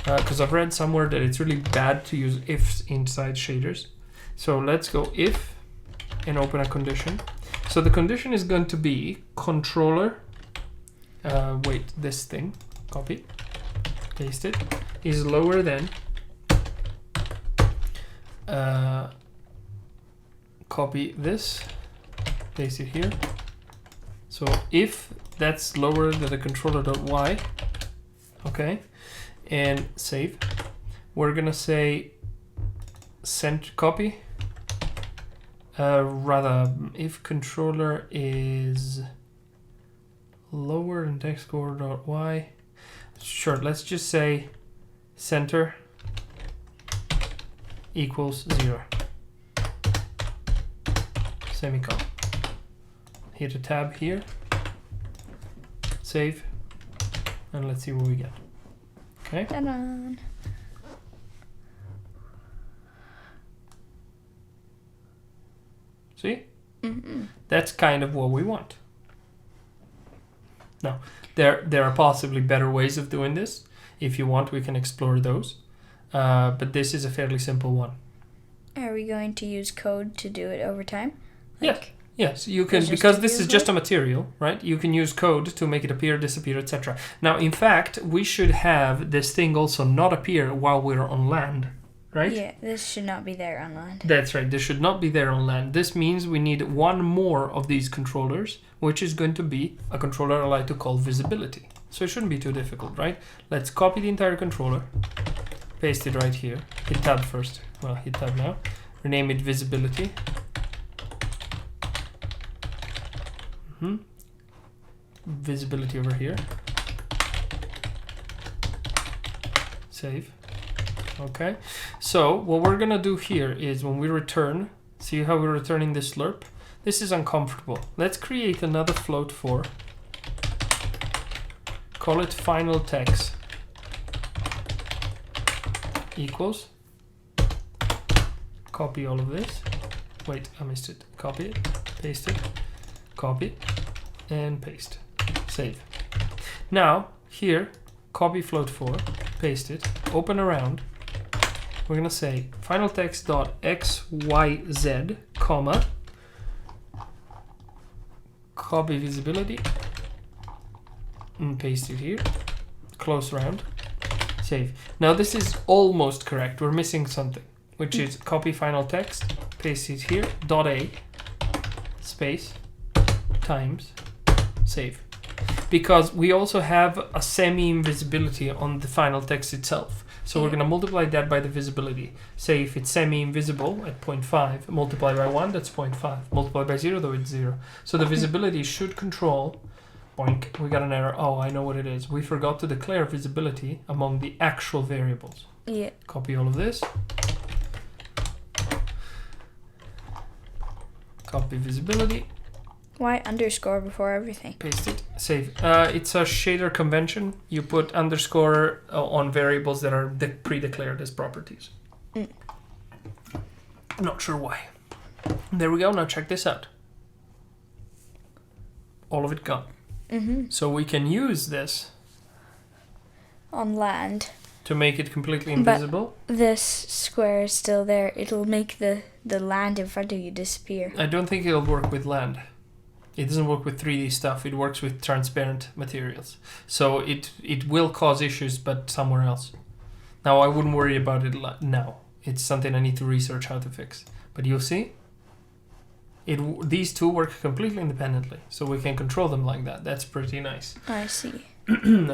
Because I've read somewhere that it's really bad to use ifs inside shaders. So let's go if and open a condition. So the condition is going to be controller, this thing, copy, paste it, is lower than, copy this, paste it here. So if that's lower than the controller.y, okay, and save, we're gonna say send copy. Rather, if controller is lower than textcore.y, sure, let's just say center equals 0. Semicolon. Hit a tab here, save, and let's see what we get. Okay. Ta-da. See? Mm-mm. That's kind of what we want. Now, there are possibly better ways of doing this. If you want, we can explore those. But this is a fairly simple one. Are we going to use code to do it over time? Yes, you can, because this is just a material, right? You can use code to make it appear, disappear, etc. Now, in fact, we should have this thing also not appear while we're on land, right? Yeah, this should not be there on land. That's right, this should not be there on land. This means we need one more of these controllers, which is going to be a controller I like to call visibility. So it shouldn't be too difficult, right? Let's copy the entire controller, paste it right here, hit tab first. Well, hit tab now. Rename it visibility. Visibility over here. Save. Okay. So what we're gonna do here is when we return, see how we're returning this slurp? This is uncomfortable. Let's create another float for. Call it final text equals. Copy all of this. Wait, I missed it. Copy it, paste it, copy, and paste. Save. Now, here, copy float 4, paste it, open around. We're gonna say final text dot xyz, comma, copy visibility, and paste it here, close round, save. Now this is almost correct, we're missing something, which is copy final text, paste it here, dot a, space, times, save. Because we also have a semi-invisibility on the final text itself. So we're going to multiply that by the visibility. Say if it's semi-invisible at 0.5, multiply by 1, that's 0.5. Multiply by 0, though it's 0. So the visibility should control, boink, we got an error. Oh, I know what it is. We forgot to declare visibility among the actual variables. Yeah. Copy all of this. Copy visibility. Why underscore before everything? Paste it, save. It's a shader convention. You put underscore on variables that are pre-declared as properties. I'm not sure why. There we go. Now check this out. All of it gone. So we can use this on land to make it completely invisible. But this square is still there. It'll make the land in front of you disappear. I don't think it'll work with land. It doesn't work with 3D stuff. It works with transparent materials. So it will cause issues, but somewhere else. Now, I wouldn't worry about it now. It's something I need to research how to fix. But you'll see, these two work completely independently. So we can control them like that. That's pretty nice. I see.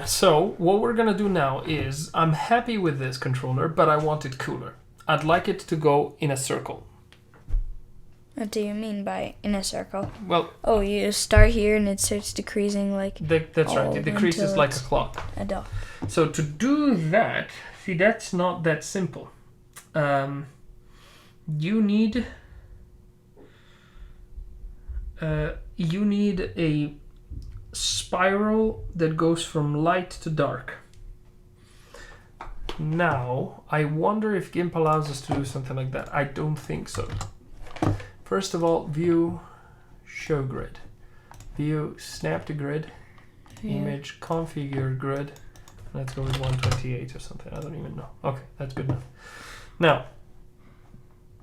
So what we're going to do now is, I'm happy with this controller, but I want it cooler. I'd like it to go in a circle. What do you mean by in a circle? Well, oh, you start here and it starts decreasing like. That's right. It decreases like a clock. A dot. So to do that, see, that's not that simple. You need you need a spiral that goes from light to dark. Now, I wonder if GIMP allows us to do something like that. I don't think so. First of all, view, show grid. View, snap to grid, image, configure grid. Let's go with 128 or something. I don't even know. Okay, that's good enough. Now,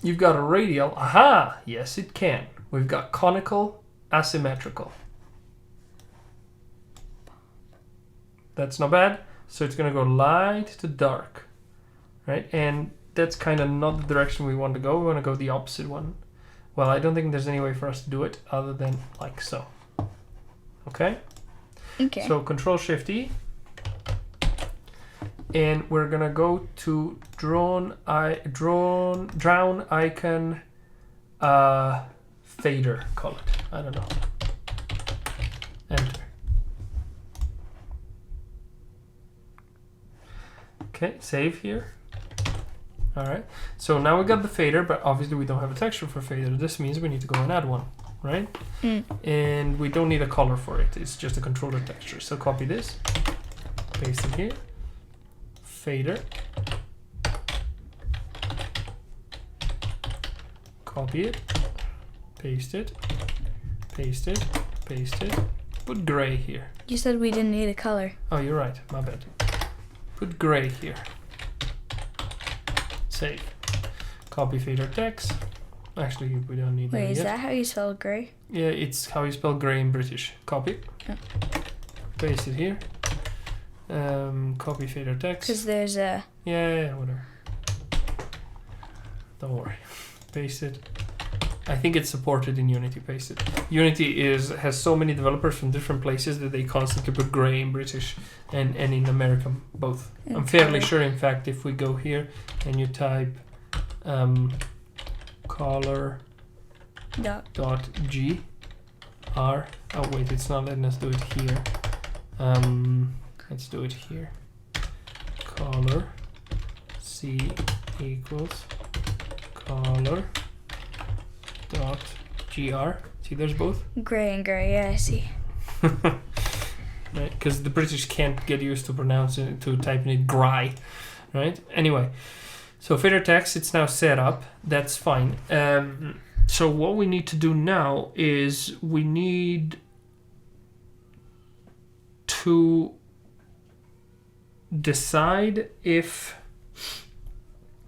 you've got a radial. Aha! Yes, it can. We've got conical, asymmetrical. That's not bad. So it's going to go light to dark, right? And that's kind of not the direction we want to go. We want to go the opposite one. Well, I don't think there's any way for us to do it other than like so. Okay? Okay. So Control-Shift-E. And we're going to go to drown icon fader, call it. I don't know. Enter. Okay, save here. All right. So now we got the fader, but obviously we don't have a texture for fader. This means we need to go and add one, right? And we don't need a color for it. It's just a controller texture. So copy this, paste it here. Fader. Copy it, paste it, paste it, paste it. Put gray here. You said we didn't need a color. Oh, you're right. My bad. Put gray here. Save. Copy fader text. Actually, we don't need that Wait, is yet. that how you spell gray? Yeah, it's how you spell gray in British. Copy. Oh. Paste it here. Copy fader text. Because there's a... Yeah, whatever. Don't worry. Paste it. I think it's supported in Unity. Paste it. Unity has so many developers from different places that they constantly put gray in British and in American both. Okay. I'm fairly sure, in fact, if we go here and you type color dot gr. Oh wait, it's not letting us do it here. Let's do it here. Color C equals color dot gr. See, there's both. Gray and gray, yeah, I see. Right, because the British can't get used to pronouncing to typing it gray, right? Anyway, so fader text, it's now set up. That's fine. So what we need to do now is we need to decide if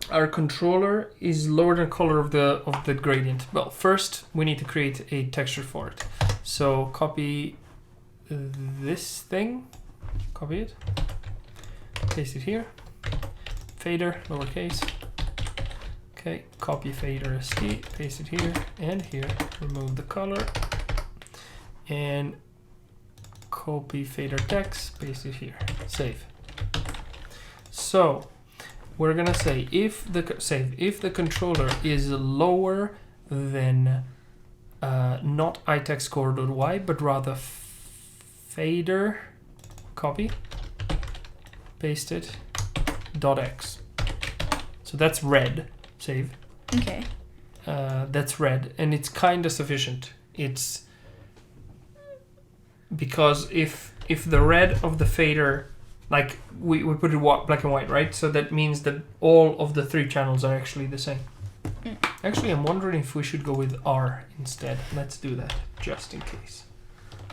our controller is lower than color of the gradient. Well, first we need to create a texture for it. So copy this thing, copy it, paste it here, fader, lowercase. Okay, copy fader st, paste it here and here, remove the color, and copy fader text, paste it here, save. So we're gonna say if the controller is lower than not itextcore.y but rather fader, copy, paste it, .x. So that's red. Save. Okay. That's red, and it's kind of sufficient. It's because if the red of the fader, like we put it black and white, right? So that means that all of the three channels are actually the same. Actually, I'm wondering if we should go with R instead. Let's do that, just in case.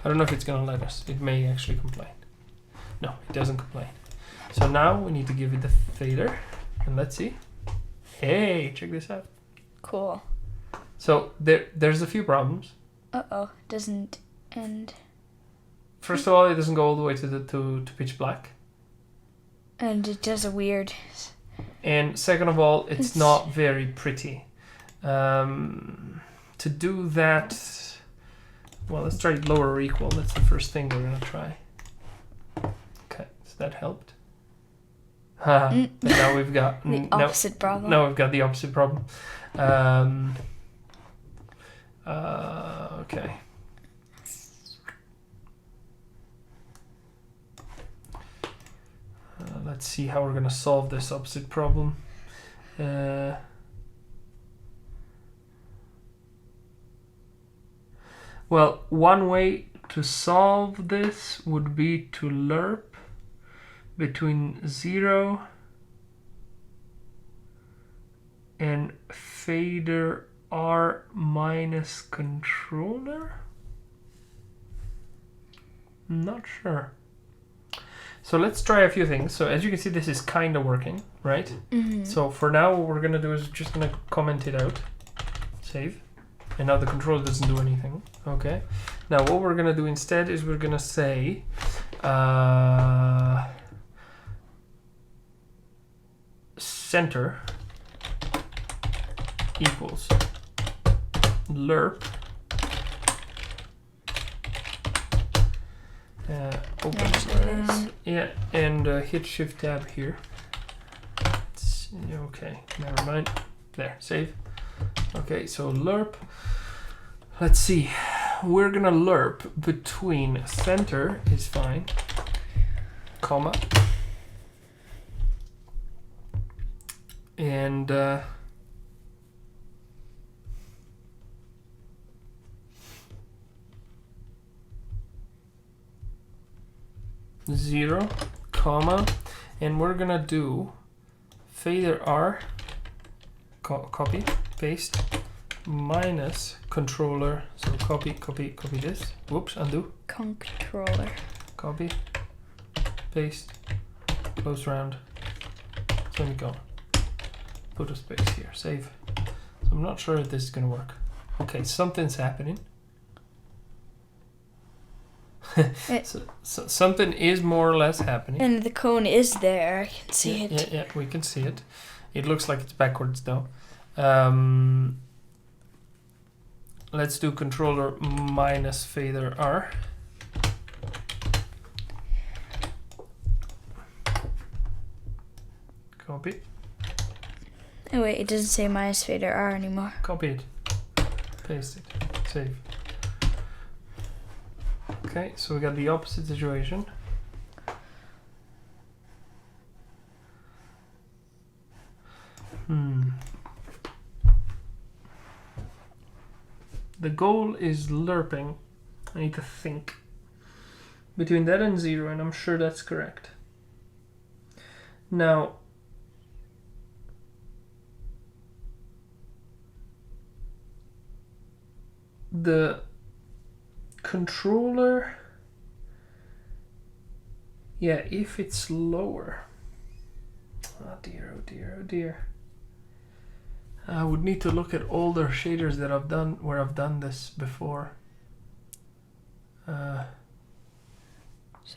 I don't know if it's gonna let us. It may actually complain. No, it doesn't complain. So now we need to give it the fader, and let's see. Hey, check this out. Cool. So there's a few problems. Uh-oh, doesn't end. First of all, it doesn't go all the way to pitch black. And it does a weird... And second of all, it's not very pretty. To do that, well, let's try lower or equal. That's the first thing we're gonna try. Okay, so that helped. And now we've got the opposite problem. Now we've got the opposite problem. Okay. Let's see how we're gonna solve this opposite problem. Well, one way to solve this would be to lerp between 0 and fader R minus controller? Not sure. So let's try a few things. So as you can see, this is kind of working, right? So for now, what we're going to do is just going to comment it out. Save. And now the controller doesn't do anything. Okay. Now what we're going to do instead is we're going to say center equals lerp open brace. Yeah, and hit shift tab here. Okay, never mind. There, save. Okay, so lerp. Let's see. We're gonna lerp between center is fine, comma, and 0, comma, and we're gonna do fader R, copy, paste, minus controller, so copy this, whoops, undo, Controller. copy, paste, close round, semicolon, put a space here, save. So I'm not sure if this is gonna work. Okay, something's happening. So something is more or less happening. And the cone is there. I can see it. Yeah, we can see it. It looks like it's backwards though. Let's do controller minus fader R. Copy. Oh wait, it doesn't say minus fader R anymore. Copy it. Paste it. Save. Okay, so we got the opposite situation. The goal is lerping. I need to think between that and 0, and I'm sure that's correct. Now, the controller, yeah, if it's lower, oh dear, oh dear, oh dear. I would need to look at older shaders that I've done where I've done this before. So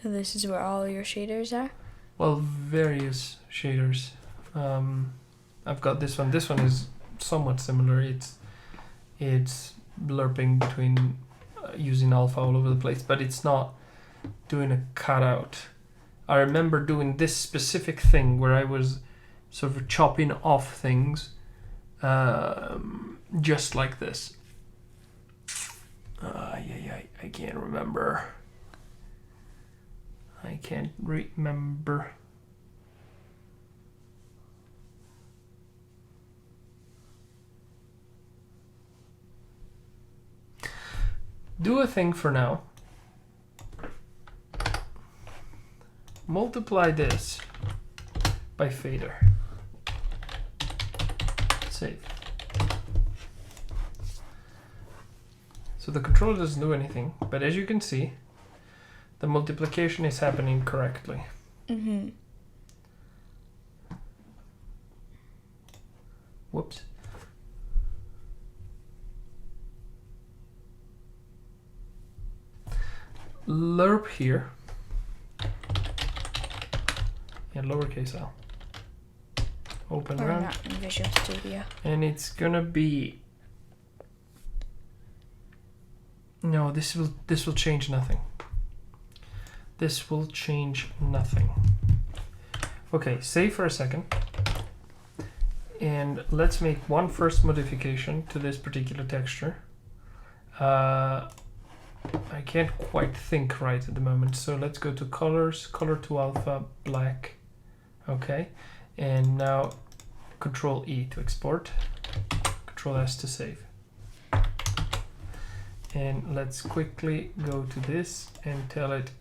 this is where all your shaders are? Well, various shaders. I've got this one. This one is somewhat similar. It's lerping between using alpha all over the place, but it's not doing a cutout. I remember doing this specific thing where I was sort of chopping off things just like this. I can't remember. I can't remember. Do a thing for now. Multiply this by fader. Save. So the controller doesn't do anything, but as you can see, the multiplication is happening correctly. Whoops. Lerp here. And lowercase l. Open Or round. not in Visual Studio. And it's gonna be. No, this will change nothing. This will change nothing. Okay, save for a second. And let's make one first modification to this particular texture. I can't quite think right at the moment, so let's go to colors, color to alpha, black. Okay, and now Control E to export, Control S to save. And let's quickly go to this and tell it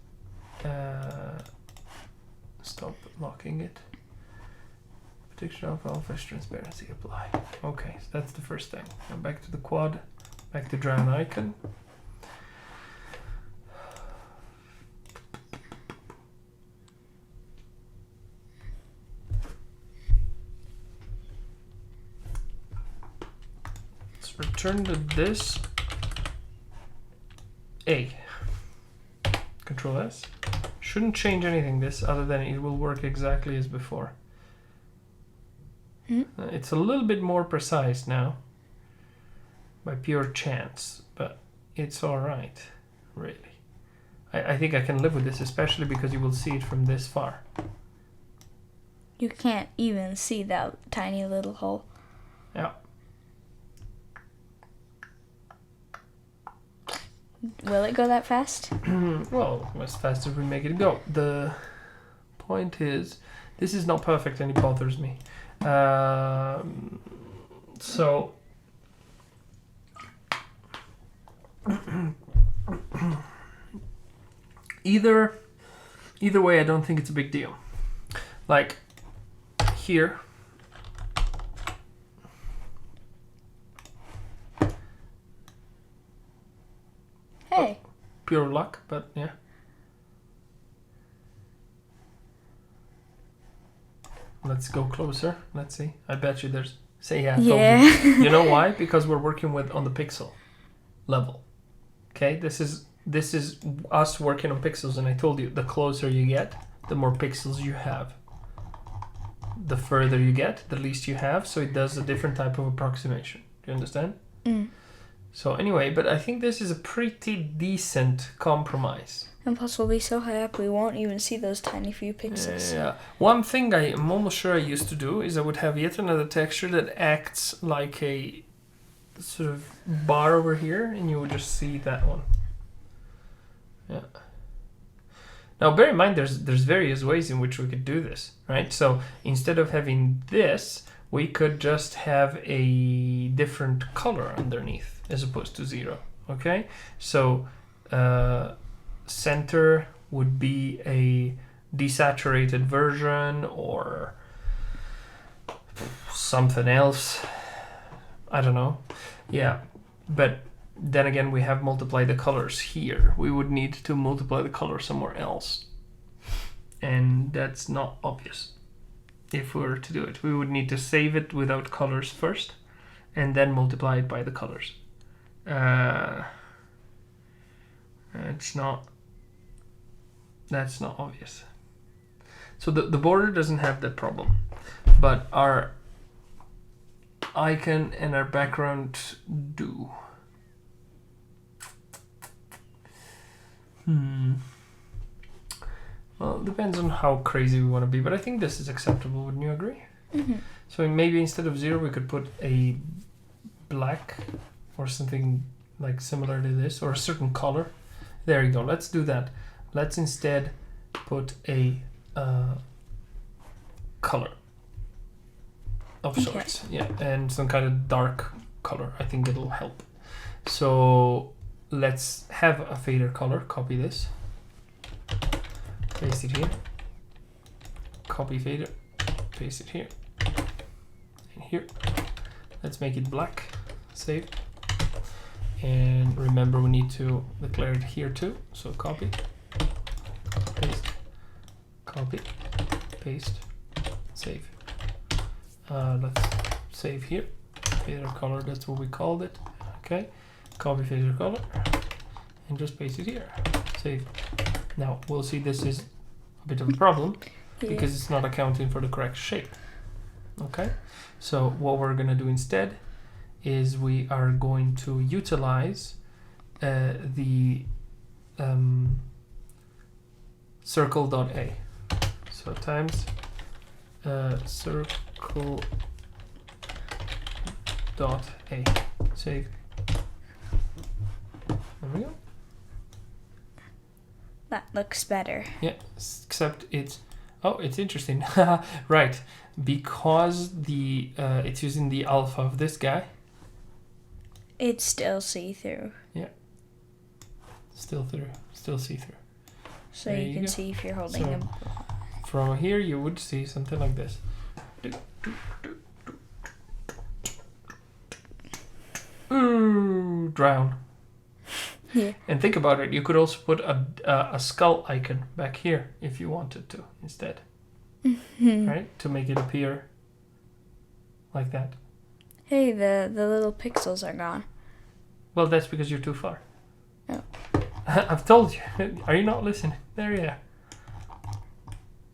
stop locking it. Protection of all fresh transparency apply. Okay, so that's the first thing. Now back to the quad, back to drown icon. Let's return to this. A. Control S. Shouldn't change anything this other than it will work exactly as before. It's a little bit more precise now by pure chance, but it's alright, really. I think I can live with this, especially because you will see it from this far. You can't even see that tiny little hole. Yeah. Will it go that fast? Well, as fast as we make it go. The point is, this is not perfect and it bothers me. So either way, I don't think it's a big deal. Like here, Hey. pure luck, but yeah. Let's go closer. Let's see. I bet you there's. Say yeah. Yeah. You know why? Because we're working with on the pixel level. Okay, this is us working on pixels, and I told you the closer you get, the more pixels you have. The further you get, the least you have. So it does a different type of approximation. Do you understand? Mm. So anyway, but I think this is a pretty decent compromise. And plus we'll be so high up we won't even see those tiny few pixels. Yeah. One thing I am almost sure I used to do is I would have yet another texture that acts like a sort of bar over here, and you would just see that one. Yeah. Now bear in mind there's various ways in which we could do this, right? So instead of having this, we could just have a different color underneath as opposed to 0. Okay? So center would be a desaturated version or something else. I don't know. Yeah, but then again we have multiplied the colors here. We would need to multiply the color somewhere else, and that's not obvious. If we were to do it, we would need to save it without colors first and then multiply it by the colors. That's not obvious. So the border doesn't have that problem, but our icon and our background do. Well, it depends on how crazy we want to be, but I think this is acceptable. Wouldn't you agree? Mm-hmm. So maybe instead of 0 we could put a black or something like similar to this, or a certain color. There you go. Let's do that. Let's instead put a color of sorts. Yeah, and some kind of dark color. I think it'll help. So let's have a fader color. Copy this. Paste it here. Copy fader. Paste it here. And here. Let's make it black. Save. And remember we need to declare it here too. So copy. Paste. Copy. Paste. Save. Let's save here. Fader color, that's what we called it. Okay. Copy fader color. And just paste it here. Save. Now we'll see this is a bit of a problem because it's not accounting for the correct shape. Okay, so what we're gonna do instead is we are going to utilize the circle.a. So times circle.a. Save. There we go. That looks better. Yeah, except it's interesting. Right, because the it's using the alpha of this guy. It's still see-through. Yeah, still see through. So There you you can go. see if you're holding So- them. From here, you would see something like this. Ooh, drown. Yeah. And think about it. You could also put a skull icon back here if you wanted to instead, right? To make it appear like that. Hey, the little pixels are gone. Well, that's because you're too far. Oh. I've told you. Are you not listening? There you are.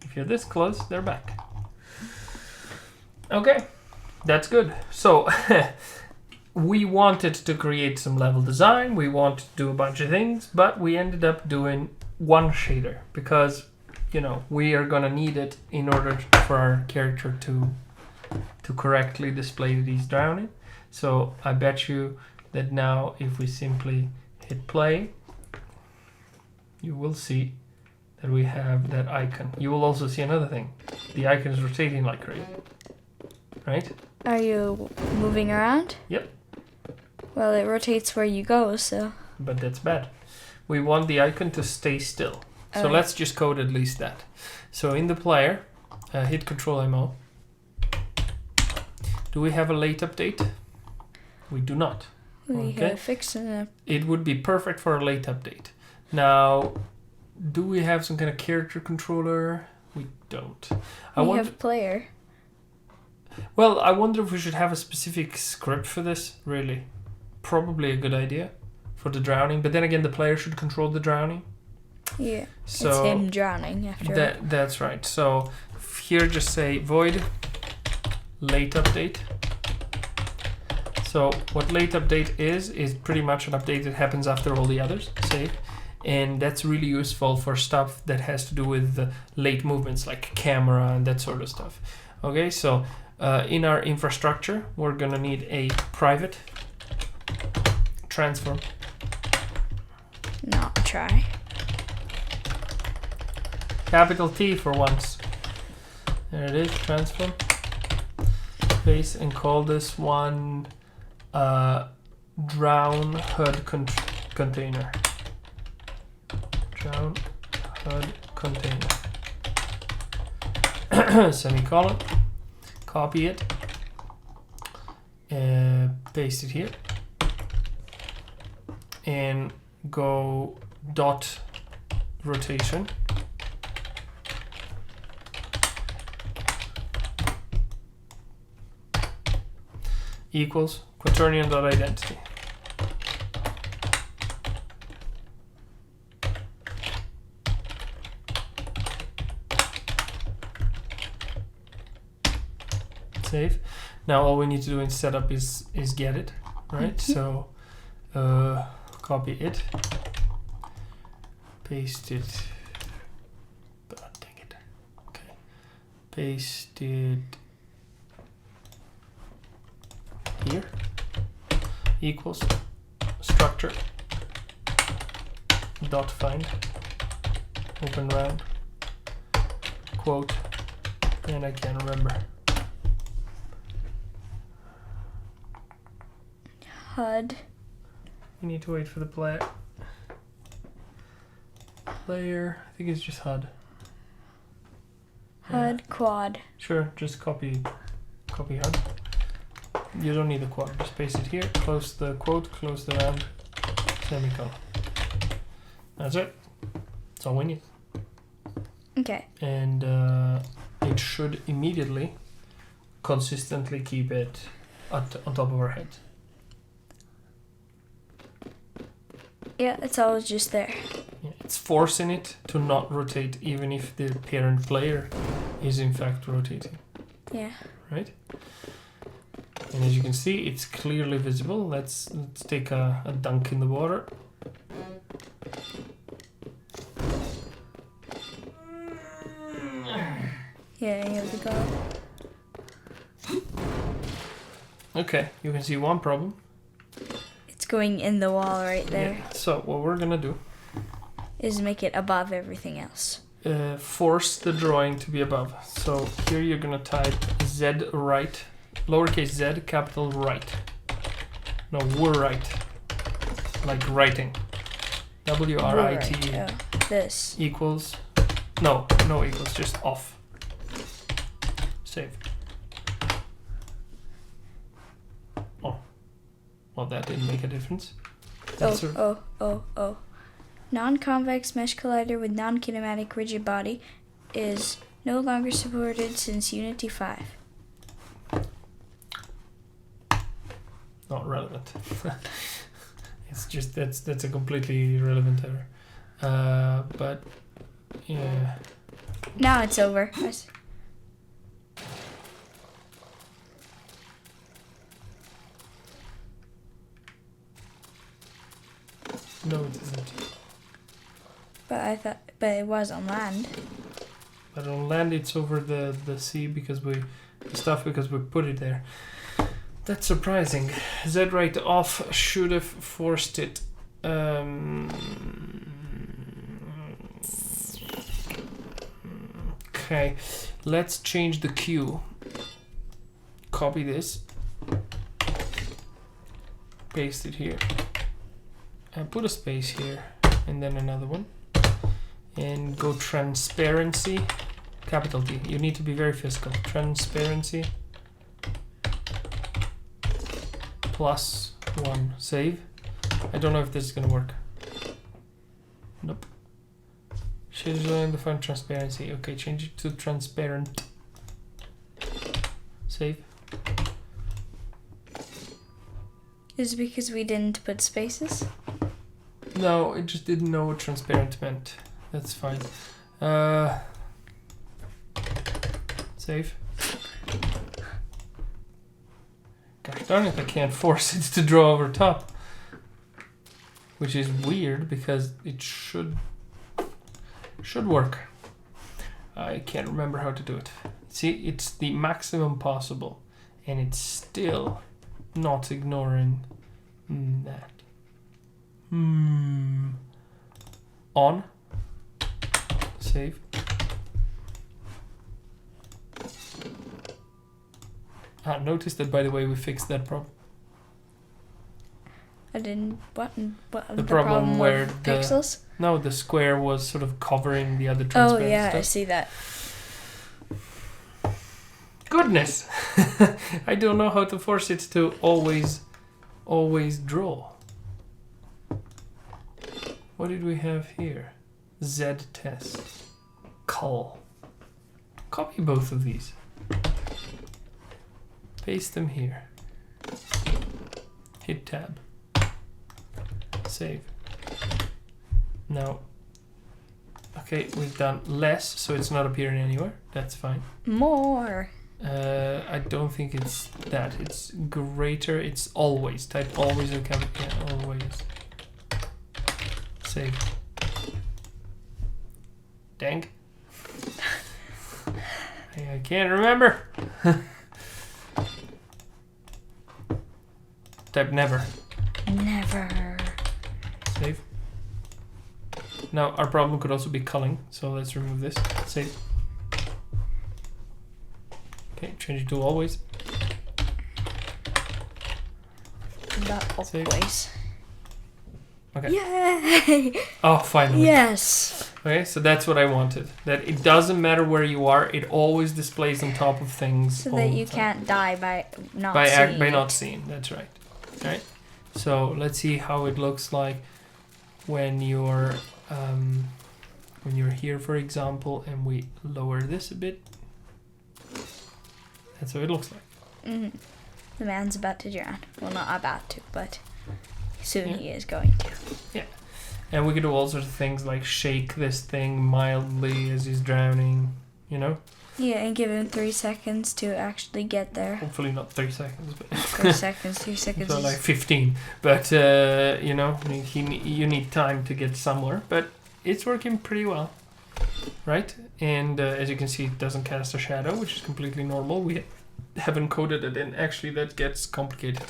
If you're this close, they're back. Okay, that's good. So we wanted to create some level design. We wanted to do a bunch of things, but we ended up doing one shader because, you know, we are gonna need it in order for our character to correctly display that he's drowning. So I bet you that now if we simply hit play, you will see that we have that icon. You will also see another thing. The icon is rotating like crazy. Right? Are you moving around? Yep. Well, it rotates where you go, so. But that's bad. We want the icon to stay still. So Oh. let's just code at least that. So in the player, hit Control MO. Do we have a late update? We do not. We Okay. gotta fix it. It would be perfect for a late update. Now, do we have some kind of character controller? We don't. We have player. Well, I wonder if we should have a specific script for this, really. Probably a good idea for the drowning, but then again, the player should control the drowning. Yeah. So it's him drowning after. that's right. So here just say void late update. So what late update is pretty much an update that happens after all the others, save. And that's really useful for stuff that has to do with the late movements like camera and that sort of stuff. Okay, so in our infrastructure, we're gonna need a private transform. Not try. Capital T for once. There it is, transform. Space and call this one drown HUD container. Drown HUD container. Semicolon. Copy it. Paste it here. And go dot rotation. Equals quaternion.identity. Save. Now all we need to do in setup is get it, right? So copy it, paste it. Oh, dang it. Okay, paste it here. Equals structure dot find open round quote, and I can't remember. HUD. You need to wait for the player. Player, I think it's just HUD. HUD quad. Sure, just copy HUD. You don't need the quad, just paste it here, close the quote, close the round, semicolon. That's it. That's all we need. Okay. And it should immediately, consistently keep it on top of our head. Yeah, it's always just there. Yeah, it's forcing it to not rotate even if the parent player is in fact rotating, Yeah. right? And as you can see, it's clearly visible. Let's take a dunk in the water. Yeah, here we go. Okay, you can see one problem. It's going in the wall right there. Yeah. So what we're gonna do Is make it above everything else. force the drawing to be above. So here you're gonna type Z right, lowercase z, capital right. No, we're right, like writing. WRIT Right, this. equals. No equals, just off. Save. Oh. Well, that didn't make a difference. That's Oh. Non-convex mesh collider with non-kinematic rigid body is no longer supported since Unity 5. Not relevant. It's just that's a completely irrelevant error. But yeah. Now it's over. No, it isn't. But it was on land. But on land, it's over the sea because we put it there. That's surprising. Z-Write off should have forced it. Okay, let's change the queue. Copy this. Paste it here. And put a space here. And then another one. And go transparency. Capital T. You need to be very fiscal. Transparency. +1. Save. I don't know if this is gonna work. Nope. Should define transparency. Okay, change it to transparent. Save. Is it because we didn't put spaces? No, it just didn't know what transparent meant. That's fine. Save. Gosh darn it, I can't force it to draw over top. Which is weird because it should work. I can't remember how to do it. See, it's the maximum possible and it's still not ignoring that. On. Save. Notice that, by the way, we fixed that problem. I didn't. What the problem where with pixels? The square was sort of covering the other transparent Oh yeah, stuff. I see that. Goodness! I don't know how to force it to always draw. What did we have here? Z test. Cull. Copy both of these. Paste them here. Hit tab. Save. Now, okay, we've done less, so it's not appearing anywhere. That's fine. More. I don't think it's that. It's greater. It's always. Type always or capital. Yeah, always. Save. Dang. I can't remember. Type never. Never. Save. Now our problem could also be culling, so let's remove this. Save. Okay, change it to always. Not always. Okay. Yay! Oh, finally. Yes. Okay, so that's what I wanted. That it doesn't matter where you are; it always displays on top of things. So all that the you time. Can't die by not by seeing. by not seeing. That's right. Right. So let's see how it looks like when you're here, for example, and we lower this a bit. That's how it looks like. Mm-hmm. The man's about to drown. Well, not about to, but soon he is going to. Yeah. And we could do all sorts of things like shake this thing mildly as he's drowning, you know? Yeah, and give him 3 seconds to actually get there. Hopefully not 3 seconds, but 3 seconds, 3 seconds. so like 15. But, you know, you need time to get somewhere. But it's working pretty well, right? And as you can see, it doesn't cast a shadow, which is completely normal. We haven't coded it in. Actually, that gets complicated.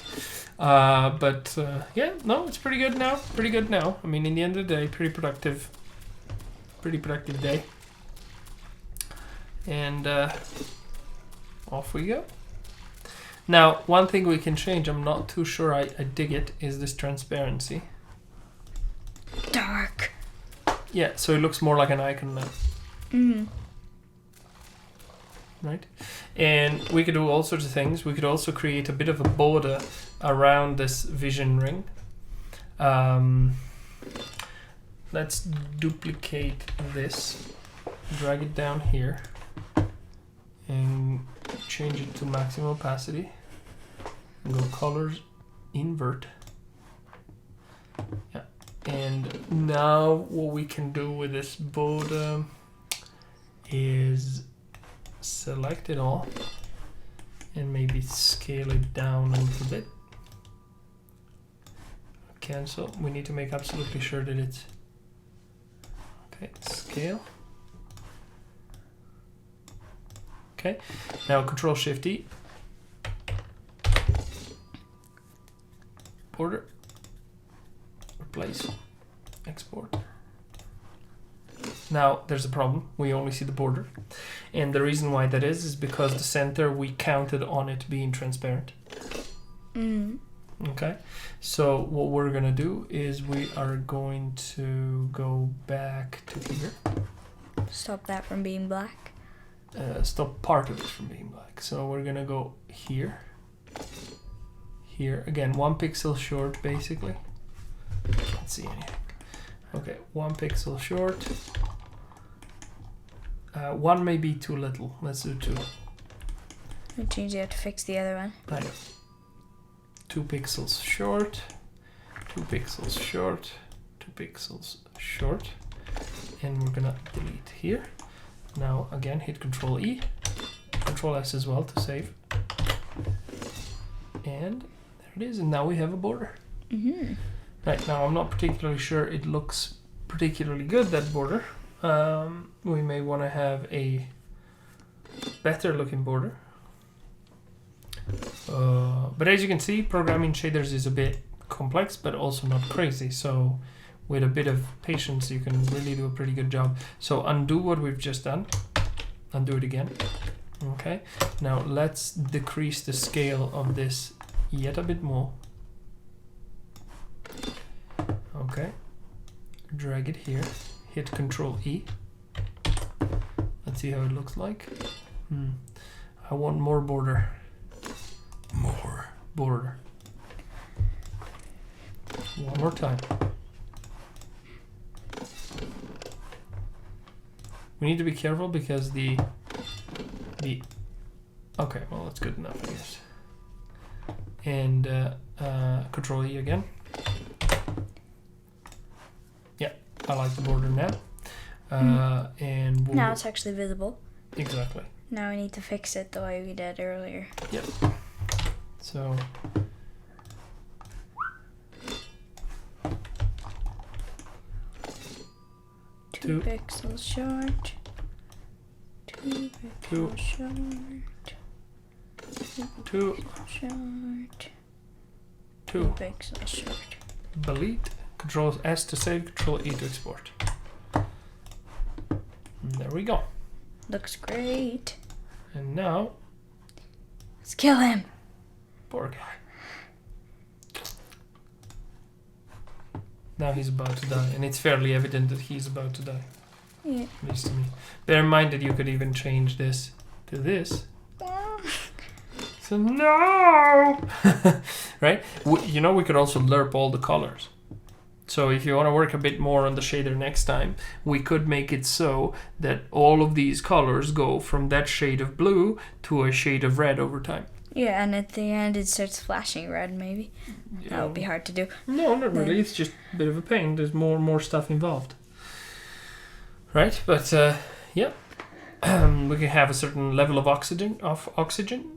But yeah, no, it's pretty good now. Pretty good now. I mean, in the end of the day, pretty productive day. And off we go. Now, one thing we can change, I'm not too sure I dig it, is this transparency. Dark. Yeah, so it looks more like an icon now. Mm-hmm. Right? And we could do all sorts of things. We could also create a bit of a border around this vision ring. Let's duplicate this, drag it down here, and change it to maximum opacity. And go colors, invert. Yeah. And now what we can do with this border is select it all and maybe scale it down a little bit. Cancel. We need to make absolutely sure that it's okay. Scale. Okay. Now Control Shift E. Border. Replace. Export. Now there's a problem. We only see the border, and the reason why that is because the center we counted on it being transparent. Mm. Okay, so what we're gonna do is we are going to go back to here. Stop that from being black. Stop part of it from being black. So we're gonna go here. Here again, 1 pixel short basically. Can't see anything. Okay, 1 pixel short. 1 may be too little. Let's do 2. Which means you have to fix the other one. I know. 2 pixels short. 2 pixels short. 2 pixels short. And we're gonna delete here. Now again, hit Control E. Control S as well to save. And there it is. And now we have a border. Mm-hmm. Right, now I'm not particularly sure it looks particularly good, that border. We may want to have a better looking border. But as you can see, programming shaders is a bit complex, but also not crazy. So with a bit of patience, you can really do a pretty good job. So undo what we've just done. Undo it again. Okay, now let's decrease the scale of this yet a bit more. Okay, drag it here, hit Control E. Let's see how it looks like. I want more border. More border. One more time. We need to be careful because the okay, well that's good enough, I guess. And Control E again. I like the border now. And we'll now it's actually visible. Exactly. Now we need to fix it the way we did earlier. Yep. So two pixels short. 2 pixels short. 2 short. 2 pixels short. Delete. Control S to save, Control E to export. And there we go. Looks great. And now, let's kill him. Poor guy. Now he's about to die, and it's fairly evident that he's about to die. Yeah. At least to me. Bear in mind that you could even change this to this. So no! Right? You know, we could also lerp all the colors. So if you want to work a bit more on the shader next time, we could make it so that all of these colors go from that shade of blue to a shade of red over time. Yeah, and at the end it starts flashing red, maybe. Yeah. That would be hard to do. No, not really. It's just a bit of a pain. There's more stuff involved. Right? But, yeah. We can have a certain level of oxygen,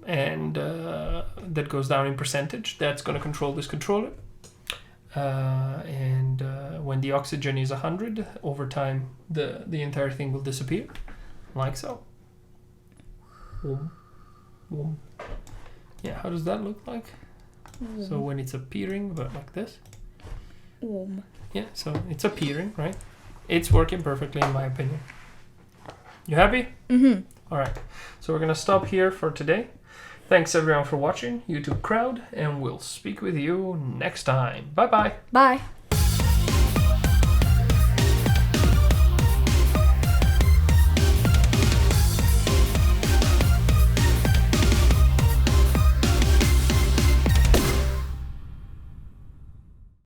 and that goes down in percentage. That's going to control this controller. And when the oxygen is 100, over time the entire thing will disappear, like so. Boom, boom. Yeah, how does that look like? So when it's appearing, but like this. Yeah, so it's appearing, right? It's working perfectly in my opinion. You happy? Mm-hmm. All right, so we're gonna stop here for today. Thanks everyone for watching, YouTube crowd, and we'll speak with you next time. Bye-bye. Bye.